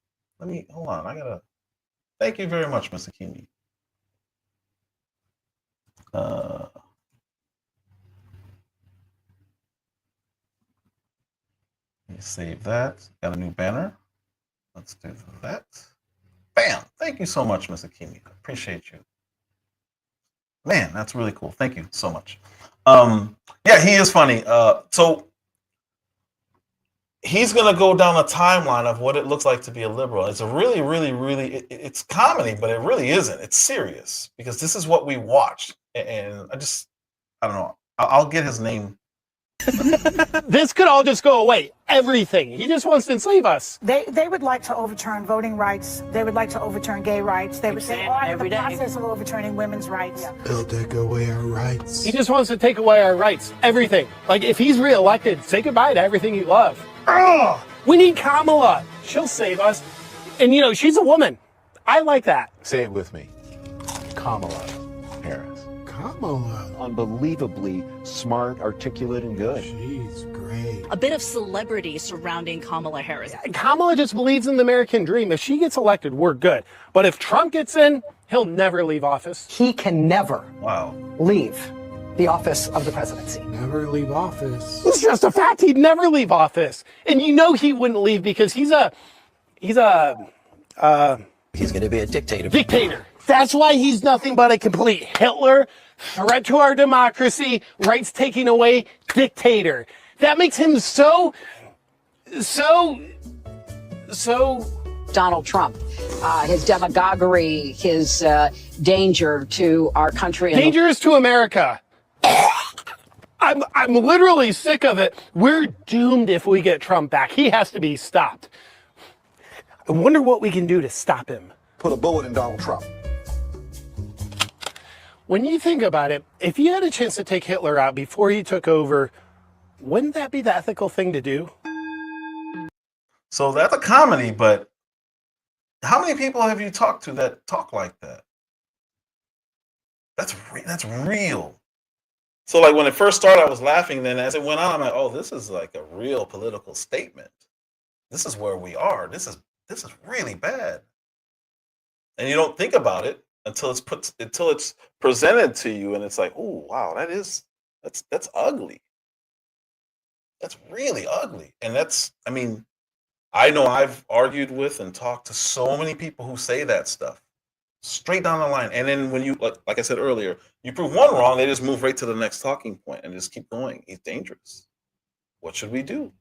S1: me, hold on. I gotta, thank you very much, Miss Akimi. Let me save that. Got a new banner. Let's do that. Bam! Thank you so much, Miss Akimi. Appreciate you. Man, that's really cool. Thank you so much. Yeah, he is funny. So he's gonna go down a timeline of what it looks like to be a liberal. It's a really, really, really. It's comedy, but it really isn't. It's serious because this is what we watched, and I don't know. I'll get his name.
S2: This could all just go away. Everything. He just wants to enslave us.
S3: They would like to overturn voting rights. They would like to overturn gay rights. They would say, oh, the process of overturning women's rights.
S27: They'll take away our rights.
S2: He just wants to take away our rights. Everything. Like, if he's reelected, say goodbye to everything you love. Ugh! We need Kamala. She'll save us. And, you know, she's a woman. I like that.
S4: Say it with me. Kamala Harris.
S27: Kamala.
S4: Unbelievably smart, articulate, and good.
S27: She's great.
S6: A bit of celebrity surrounding Kamala Harris.
S2: Kamala just believes in the American dream. If she gets elected, we're good. But if Trump gets in, he'll never leave office.
S7: He can never leave the office of the presidency.
S27: Never leave office.
S2: It's just a fact. He'd never leave office. And you know he wouldn't leave because he's going to be a dictator. Dictator. That's why he's nothing but a complete Hitler, threat to our democracy, rights taking away, dictator. That makes him so
S7: Donald Trump, his demagoguery, his danger to our country.
S2: Dangerous to America. I'm literally sick of it. We're doomed if we get Trump back. He has to be stopped. I wonder what we can do to stop him.
S4: Put a bullet in Donald Trump.
S2: When you think about it, if you had a chance to take Hitler out before he took over, wouldn't that be the ethical thing to do?
S1: So that's a comedy, but how many people have you talked to that talk like that? That's real. So like when it first started, I was laughing. Then as it went on, I'm like, oh, this is like a real political statement. This is where we are. This is really bad. And you don't think about it until it's presented to you, and it's like, oh wow, that's ugly. That's really ugly. And I know I've argued with and talked to so many people who say that stuff straight down the line. And then when you, like I said earlier, you prove one wrong, they just move right to the next talking point and just keep going. It's dangerous. What should we do?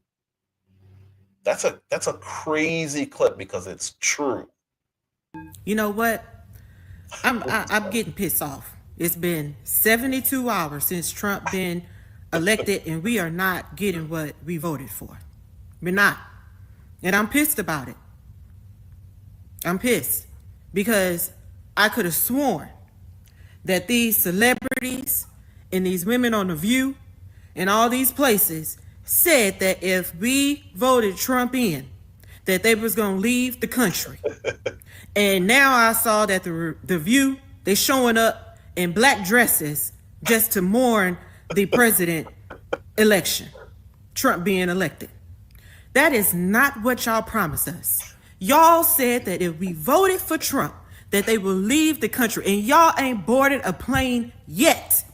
S1: That's a crazy clip because it's true.
S8: You know what? I'm getting pissed off. It's been 72 hours since Trump been elected, and we are not getting what we voted for. We're not. And I'm pissed about it. I'm pissed because I could have sworn that these celebrities and these women on The View and all these places said that if we voted Trump in, that they was going to leave the country. And now I saw that the View, they showing up in black dresses just to mourn the president election, Trump being elected. That is not what y'all promised us. Y'all said that if we voted for Trump, that they will leave the country, and y'all ain't boarded a plane yet.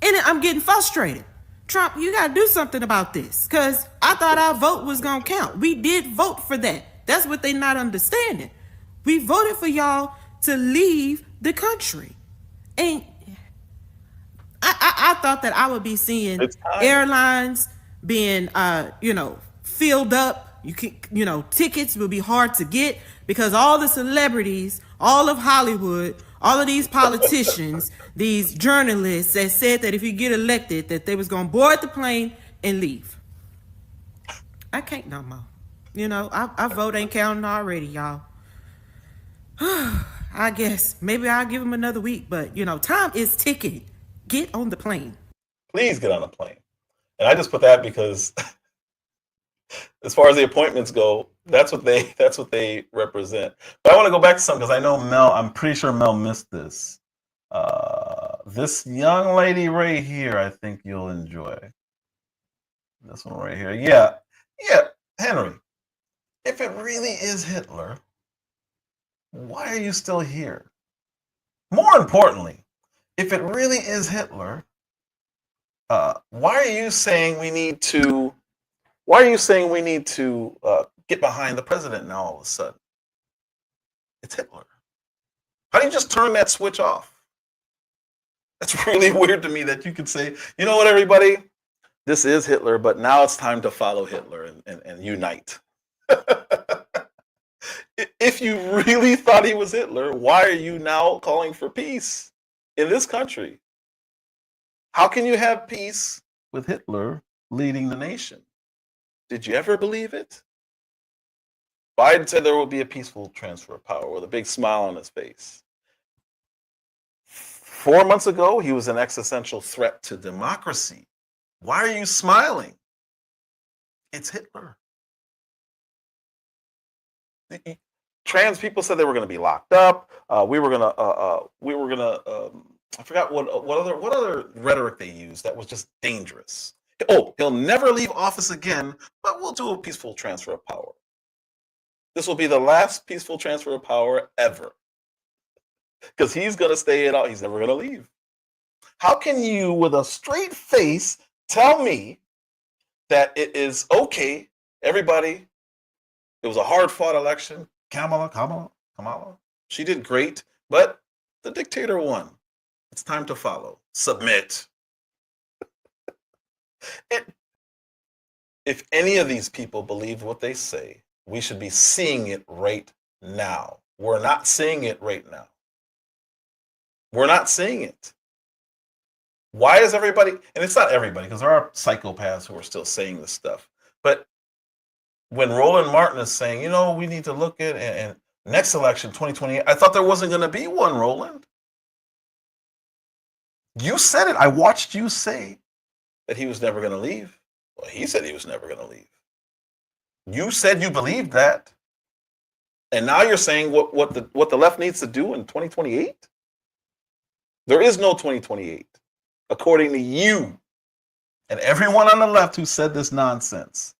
S8: And I'm getting frustrated. Trump, you got to do something about this, because I thought our vote was going to count. We did vote for that. That's what they not understanding. We voted for y'all to leave the country. And I thought that I would be seeing airlines being, filled up tickets will be hard to get because all the celebrities, all of Hollywood, all of these politicians, these journalists that said that if you get elected, that they was going to board the plane and leave. I can't no more. Our vote ain't counting already, y'all. I guess maybe I'll give him another week, but time is ticking. Get on the plane.
S1: Please get on a plane. And I just put that because as far as the appointments go, that's what they represent. But I want to go back to something because I know Mel, I'm pretty sure Mel missed this. This young lady right here, I think you'll enjoy. This one right here. Yeah, Henry, if it really is Hitler, why are you still here? More importantly, if it really is Hitler, why are you saying we need to get behind the president now all of a sudden? It's Hitler. How do you just turn that switch off? That's really weird to me that you could say, you know what, everybody? This is Hitler, but now it's time to follow Hitler and unite. If you really thought he was Hitler, why are you now calling for peace in this country? How can you have peace with Hitler leading the nation? Did you ever believe it? Biden said there will be a peaceful transfer of power with a big smile on his face. 4 months ago, he was an existential threat to democracy. Why are you smiling? It's Hitler. Trans people said they were going to be locked up. We were going to. I forgot what other rhetoric they used that was just dangerous. Oh, he'll never leave office again, but we'll do a peaceful transfer of power. This will be the last peaceful transfer of power ever. Because he's going to stay it out. He's never going to leave. How can you, with a straight face, tell me that it is okay, everybody, it was a hard-fought election. Kamala. She did great, but the dictator won. It's time to follow. Submit. If any of these people believe what they say, we should be seeing it right now. We're not seeing it right now. We're not seeing it. Why is everybody, and it's not everybody, because there are psychopaths who are still saying this stuff, but when Roland Martin is saying, we need to look at and next election, 2028, I thought there wasn't going to be one, Roland. You said it. I watched you say that he was never going to leave. Well, he said he was never going to leave. You said you believed that. And now you're saying what the left needs to do in 2028? There is no 2028, according to you and everyone on the left who said this nonsense.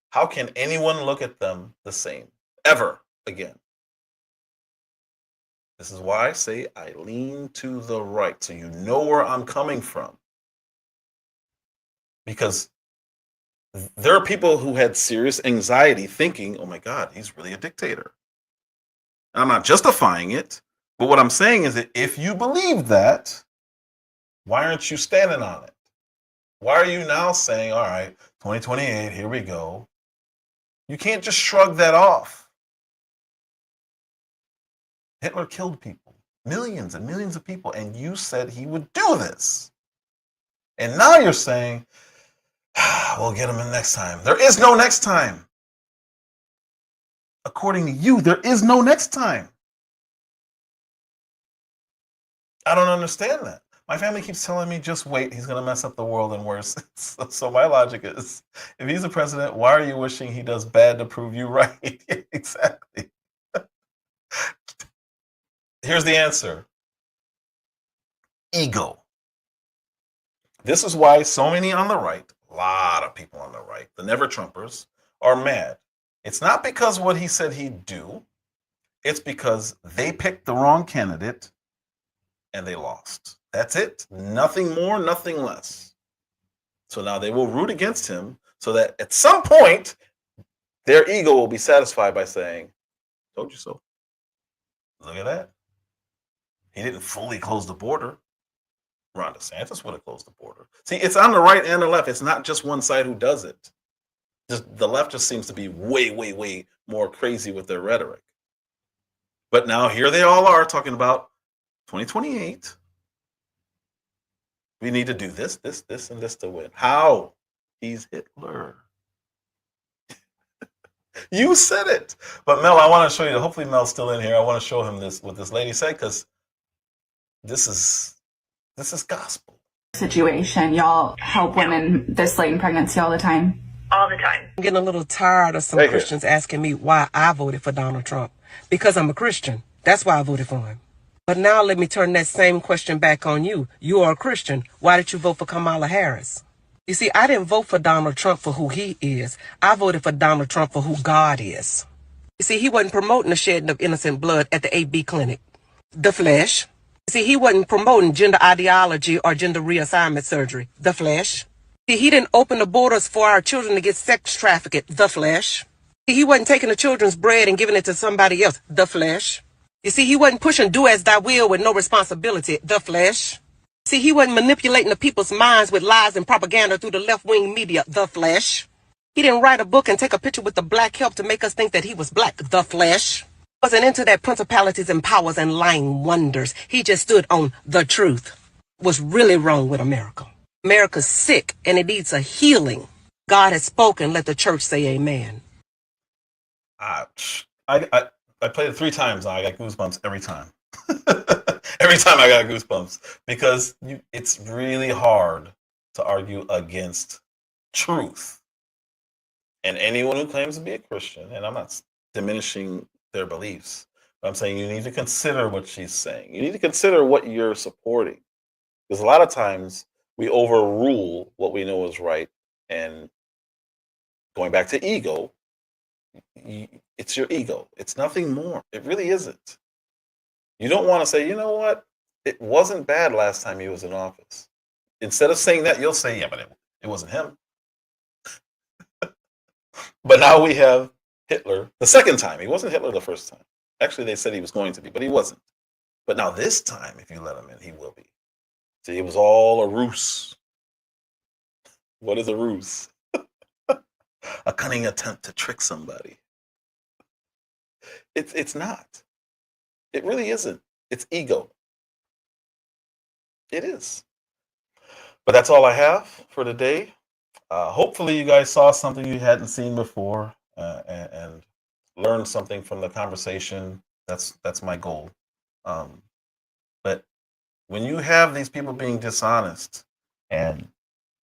S1: How can anyone look at them the same ever again? This is why I say I lean to the right, so you know where I'm coming from. Because there are people who had serious anxiety thinking, oh my God, he's really a dictator. And I'm not justifying it, but what I'm saying is that if you believe that, why aren't you standing on it? Why are you now saying, all right, 2028, here we go? You can't just shrug that off. Hitler killed people, millions and millions of people, and you said he would do this. And now you're saying, we'll get him in next time. There is no next time. According to you, there is no next time. I don't understand that. My family keeps telling me, just wait, he's going to mess up the world and worse. So my logic is, if he's the president, why are you wishing he does bad to prove you right? Exactly. Here's the answer. Ego. This is why so many on the right, a lot of people on the right, the never-Trumpers, are mad. It's not because what he said he'd do. It's because they picked the wrong candidate and they lost. That's it. Nothing more, nothing less. So now they will root against him so that at some point, their ego will be satisfied by saying, told you so. Look at that. He didn't fully close the border. Ron DeSantis would have closed the border. See, it's on the right and the left. It's not just one side who does it. The left just seems to be way, way, way more crazy with their rhetoric. But now here they all are talking about 2028. We need to do this, this, this, and this to win. How? He's Hitler. You said it. But Mel, I want to show you. Hopefully Mel's still in here. I want to show him this, what this lady said, because this is gospel.
S9: Situation. Y'all help women this late in pregnancy all the time.
S10: All the time.
S11: I'm getting a little tired of some Christians asking me why I voted for Donald Trump. Because I'm a Christian. That's why I voted for him. But now let me turn that same question back on you. You are a Christian. Why did you vote for Kamala Harris? You see, I didn't vote for Donald Trump for who he is. I voted for Donald Trump for who God is. You see, he wasn't promoting the shedding of innocent blood at the AB clinic. The flesh. You see, he wasn't promoting gender ideology or gender reassignment surgery. The flesh. See, he didn't open the borders for our children to get sex trafficked. The flesh. See, he wasn't taking the children's bread and giving it to somebody else. The flesh. You see, he wasn't pushing do as thy will with no responsibility. The flesh. See, he wasn't manipulating the people's minds with lies and propaganda through the left-wing media. The flesh. He didn't write a book and take a picture with the black help to make us think that he was black. The flesh. Wasn't into that principalities and powers and lying wonders. He just stood on the truth. What's really wrong with America? America's sick and it needs a healing. God has spoken. Let the church say amen.
S1: I played it 3 times now. I got goosebumps every time. Every time I got goosebumps because it's really hard to argue against truth. And anyone who claims to be a Christian, and I'm not diminishing their beliefs, but I'm saying you need to consider what she's saying. You need to consider what you're supporting. Because a lot of times we overrule what we know is right. And going back to ego, it's your ego. It's nothing more. It really isn't. You don't want to say, you know what? It wasn't bad last time he was in office. Instead of saying that, you'll say, yeah, but it wasn't him. But now we have Hitler the second time. He wasn't Hitler the first time. Actually, they said he was going to be, but he wasn't. But now this time, if you let him in, he will be. See, it was all a ruse. What is a ruse? A cunning attempt to trick somebody. It's not. It really isn't. It's ego. It is. But that's all I have for today. Hopefully you guys saw something you hadn't seen before and learned something from the conversation. That's my goal. But when you have these people being dishonest and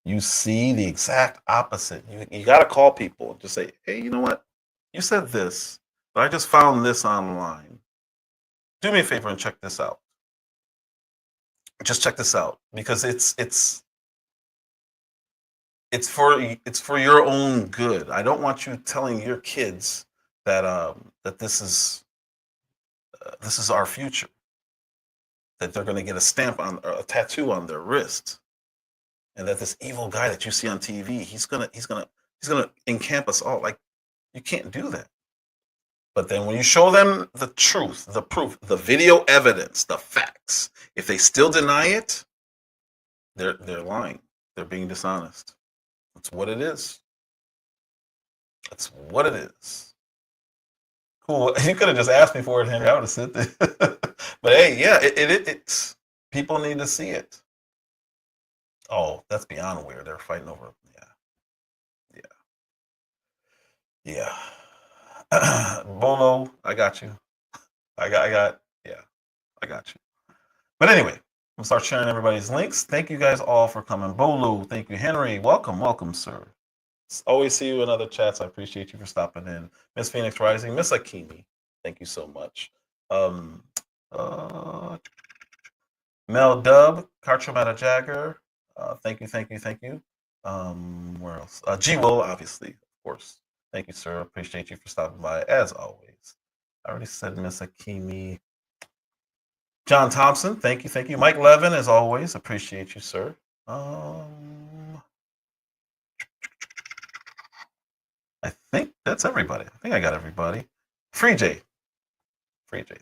S1: you see the exact opposite, you got to call people and just say, hey, you know what? You said this, but I just found this online. Do me a favor and check this out. Just check this out because it's for your own good. I don't want you telling your kids that that this is our future. That they're going to get a stamp on or a tattoo on their wrist, and that this evil guy that you see on TV, he's gonna encamp us all. Like, you can't do that. But then when you show them the truth, the proof, the video evidence, the facts, if they still deny it, they're lying. They're being dishonest. That's what it is. That's what it is. Cool. You could have just asked me for it, Henry. I would have said that. But hey, yeah, it's people need to see it. Oh, that's beyond weird. They're fighting over. Yeah. Bolo, I got you. I got you. But anyway, we'll start sharing everybody's links. Thank you guys all for coming. Bolo, thank you. Henry, welcome, sir. Always see you in other chats. I appreciate you for stopping in. Miss Phoenix Rising, Miss Akimi, thank you so much. Mel Dub, Karchamata Jagger, thank you. Where else? G Will, obviously, of course. Thank you, sir. Appreciate you for stopping by, as always. I already said Miss Akimi. John Thompson, thank you. Mike Levin, as always, appreciate you, sir. I think that's everybody. I think I got everybody. Free J,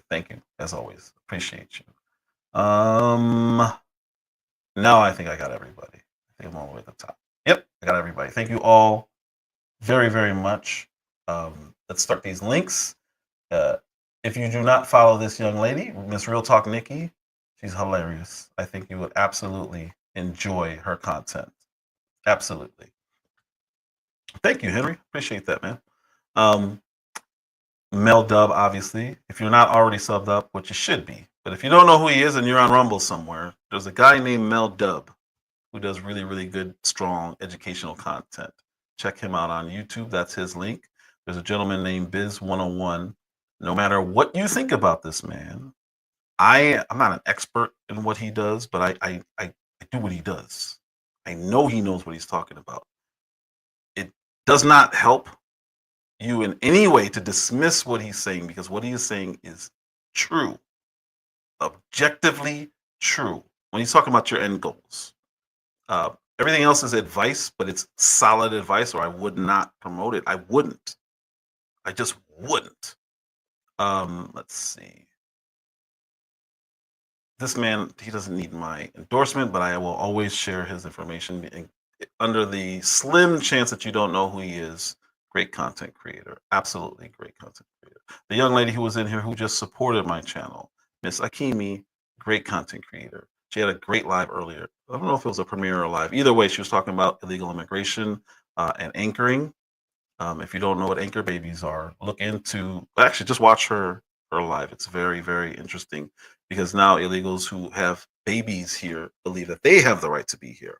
S1: thank you, as always. Appreciate you. Now I think I got everybody. I think I'm all the way at the top. Yep, I got everybody. Thank you all very, very much. Let's start these links. If you do not follow this young lady, Miss Real Talk Nikki, she's hilarious. I think you would absolutely enjoy her content. Absolutely. Thank you, Henry. Appreciate that, man. Mel Dub, obviously. If you're not already subbed up, which you should be, but if you don't know who he is and you're on Rumble somewhere, there's a guy named Mel Dub who does really, really good, strong educational content. Check him out on YouTube. That's his link. There's a gentleman named Biz101. No matter what you think about this man, I'm not an expert in what he does, but I do what he does. I know he knows what he's talking about. It does not help you in any way to dismiss what he's saying, because what he is saying is true, objectively true. When he's talking about your end goals, everything else is advice, but it's solid advice, or I would not promote it. I wouldn't. I just wouldn't. Let's see. This man, he doesn't need my endorsement, but I will always share his information under the slim chance that you don't know who he is. Great content creator. Absolutely great content creator. The young lady who was in here who just supported my channel, Miss Akimi, great content creator. She had a great live earlier. I don't know if it was a premiere or a live. Either way, she was talking about illegal immigration and anchoring. If you don't know what anchor babies are, look into, actually just watch her live. It's very, very interesting, because now illegals who have babies here believe that they have the right to be here.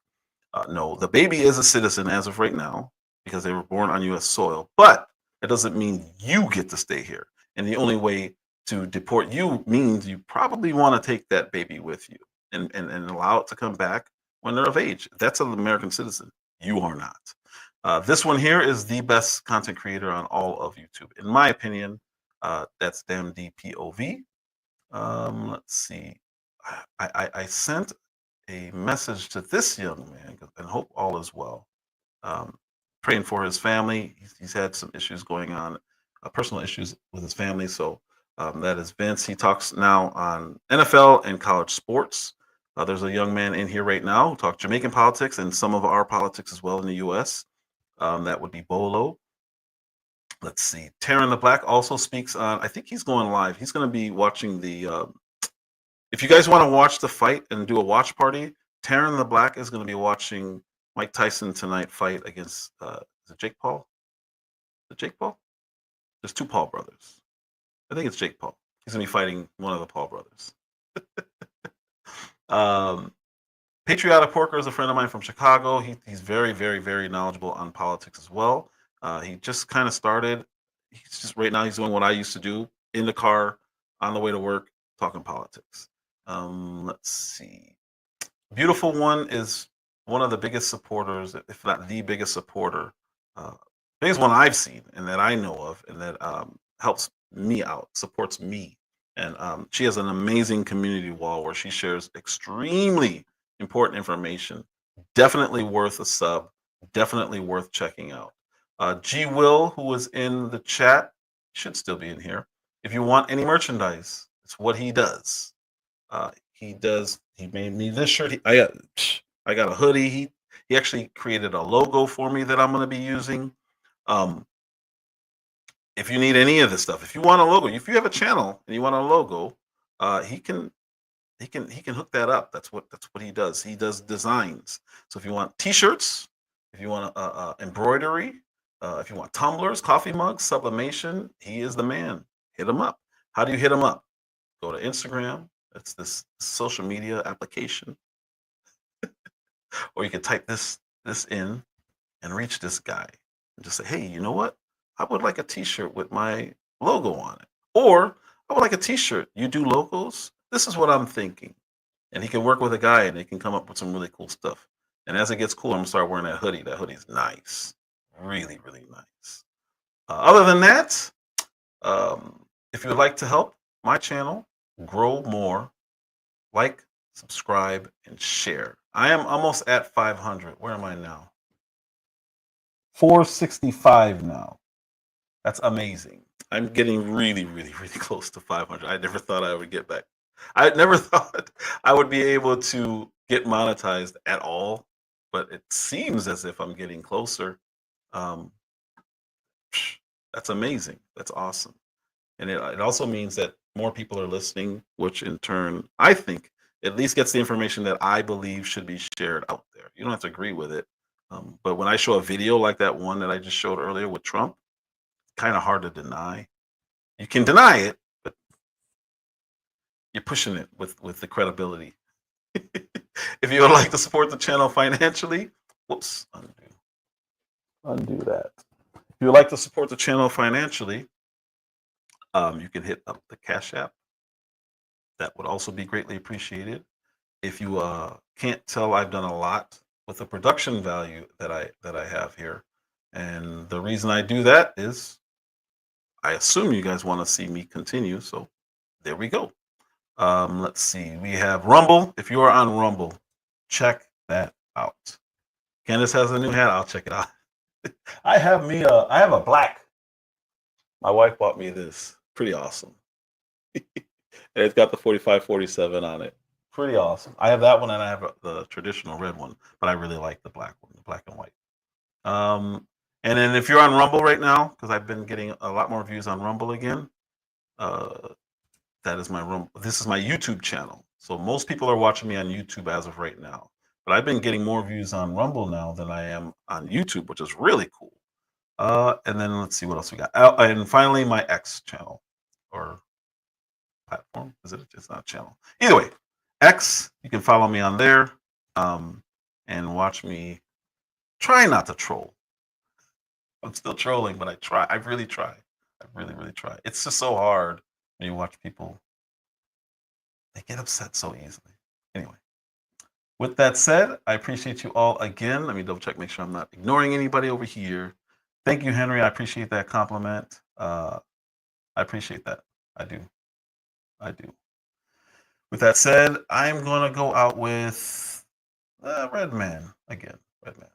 S1: No, the baby is a citizen as of right now, because they were born on U.S. soil, but it doesn't mean you get to stay here. And the only way to deport you means you probably want to take that baby with you and allow it to come back when they're of age. That's an American citizen. You are not. This one here is the best content creator on all of YouTube, in my opinion. That's Damn DPOV. Let's see. I sent a message to this young man and hope all is well. Praying for his family. He's had some issues going on, personal issues with his family. So that is Vince. He talks now on NFL and college sports. There's a young man in here right now who talks Jamaican politics and some of our politics as well in the U.S. That would be Bolo. Let's see. Taryn the Black also speaks on, I think he's going live. He's going to be watching the, if you guys want to watch the fight and do a watch party, Taryn the Black is going to be watching Mike Tyson tonight fight against, is it Jake Paul? Is it Jake Paul? There's two Paul brothers. I think it's Jake Paul. He's going to be fighting one of the Paul brothers. Patriotic Porker is a friend of mine from Chicago. He's very, very, very knowledgeable on politics as well. He just kind of started. He's just right now he's doing what I used to do in the car on the way to work, talking politics. Let's see. Beautiful One is one of the biggest supporters, if not the biggest supporter, biggest one I've seen and that I know of, and that helps me out, supports me. And she has an amazing community wall where she shares extremely important information. Definitely worth a sub. Definitely worth checking out. G Will, who was in the chat, should still be in here. If you want any merchandise, it's what he does. He made me this shirt. I got a hoodie. He actually created a logo for me that I'm going to be using. If you need any of this stuff, if you want a logo, if you have a channel and you want a logo, he can hook that up. That's what he does. He does designs. So if you want T-shirts, if you want embroidery, if you want tumblers, coffee mugs, sublimation, he is the man. Hit him up. How do you hit him up? Go to Instagram. It's this social media application, or you can type this in and reach this guy and just say, hey, you know what? I would like a T-shirt with my logo on it. Or I would like a T-shirt. You do logos? This is what I'm thinking. And he can work with a guy and they can come up with some really cool stuff. And as it gets cooler, I'm going to start wearing that hoodie. That hoodie's nice. Really, really nice. Other than that, if you would like to help my channel grow more, like, subscribe, and share. I am almost at 500. Where am I now? 465 now. That's amazing. I'm getting really, really, really close to 500. I never thought I would get back. I never thought I would be able to get monetized at all, but it seems as if I'm getting closer. That's amazing. That's awesome. And it also means that more people are listening, which in turn, I think, at least gets the information that I believe should be shared out there. You don't have to agree with it. But when I show a video like that one that I just showed earlier with Trump, kind of hard to deny. You can deny it, but you're pushing it with the credibility. If you would like to support the channel financially, whoops, undo that. If you would like to support the channel financially, you can hit up the Cash App. That would also be greatly appreciated. If you can't tell, I've done a lot with the production value that I have here, and the reason I do that is I assume you guys want to see me continue. So there we go. Let's see. We have Rumble. If you are on Rumble, check that out. Candace has a new hat. I'll check it out. I have a black. My wife bought me this. Pretty awesome. And it's got the 4547 on it. Pretty awesome. I have that one and I have the traditional red one, but I really like the black one, the black and white. And then if you're on Rumble right now, because I've been getting a lot more views on Rumble again, that is my Rumble. This is my YouTube channel. So most people are watching me on YouTube as of right now. But I've been getting more views on Rumble now than I am on YouTube, which is really cool. And then let's see what else we got. And finally, my X channel or platform. Is it? It's not a channel. Either way, X. You can follow me on there and watch me try not to troll. I'm still trolling, but I try. I really try. I really, really try. It's just so hard when you watch people. They get upset so easily. Anyway. With that said, I appreciate you all again. Let me double check, make sure I'm not ignoring anybody over here. Thank you, Henry. I appreciate that compliment. I appreciate that. I do. I do. With that said, I'm going to go out with Red Man again. Red Man.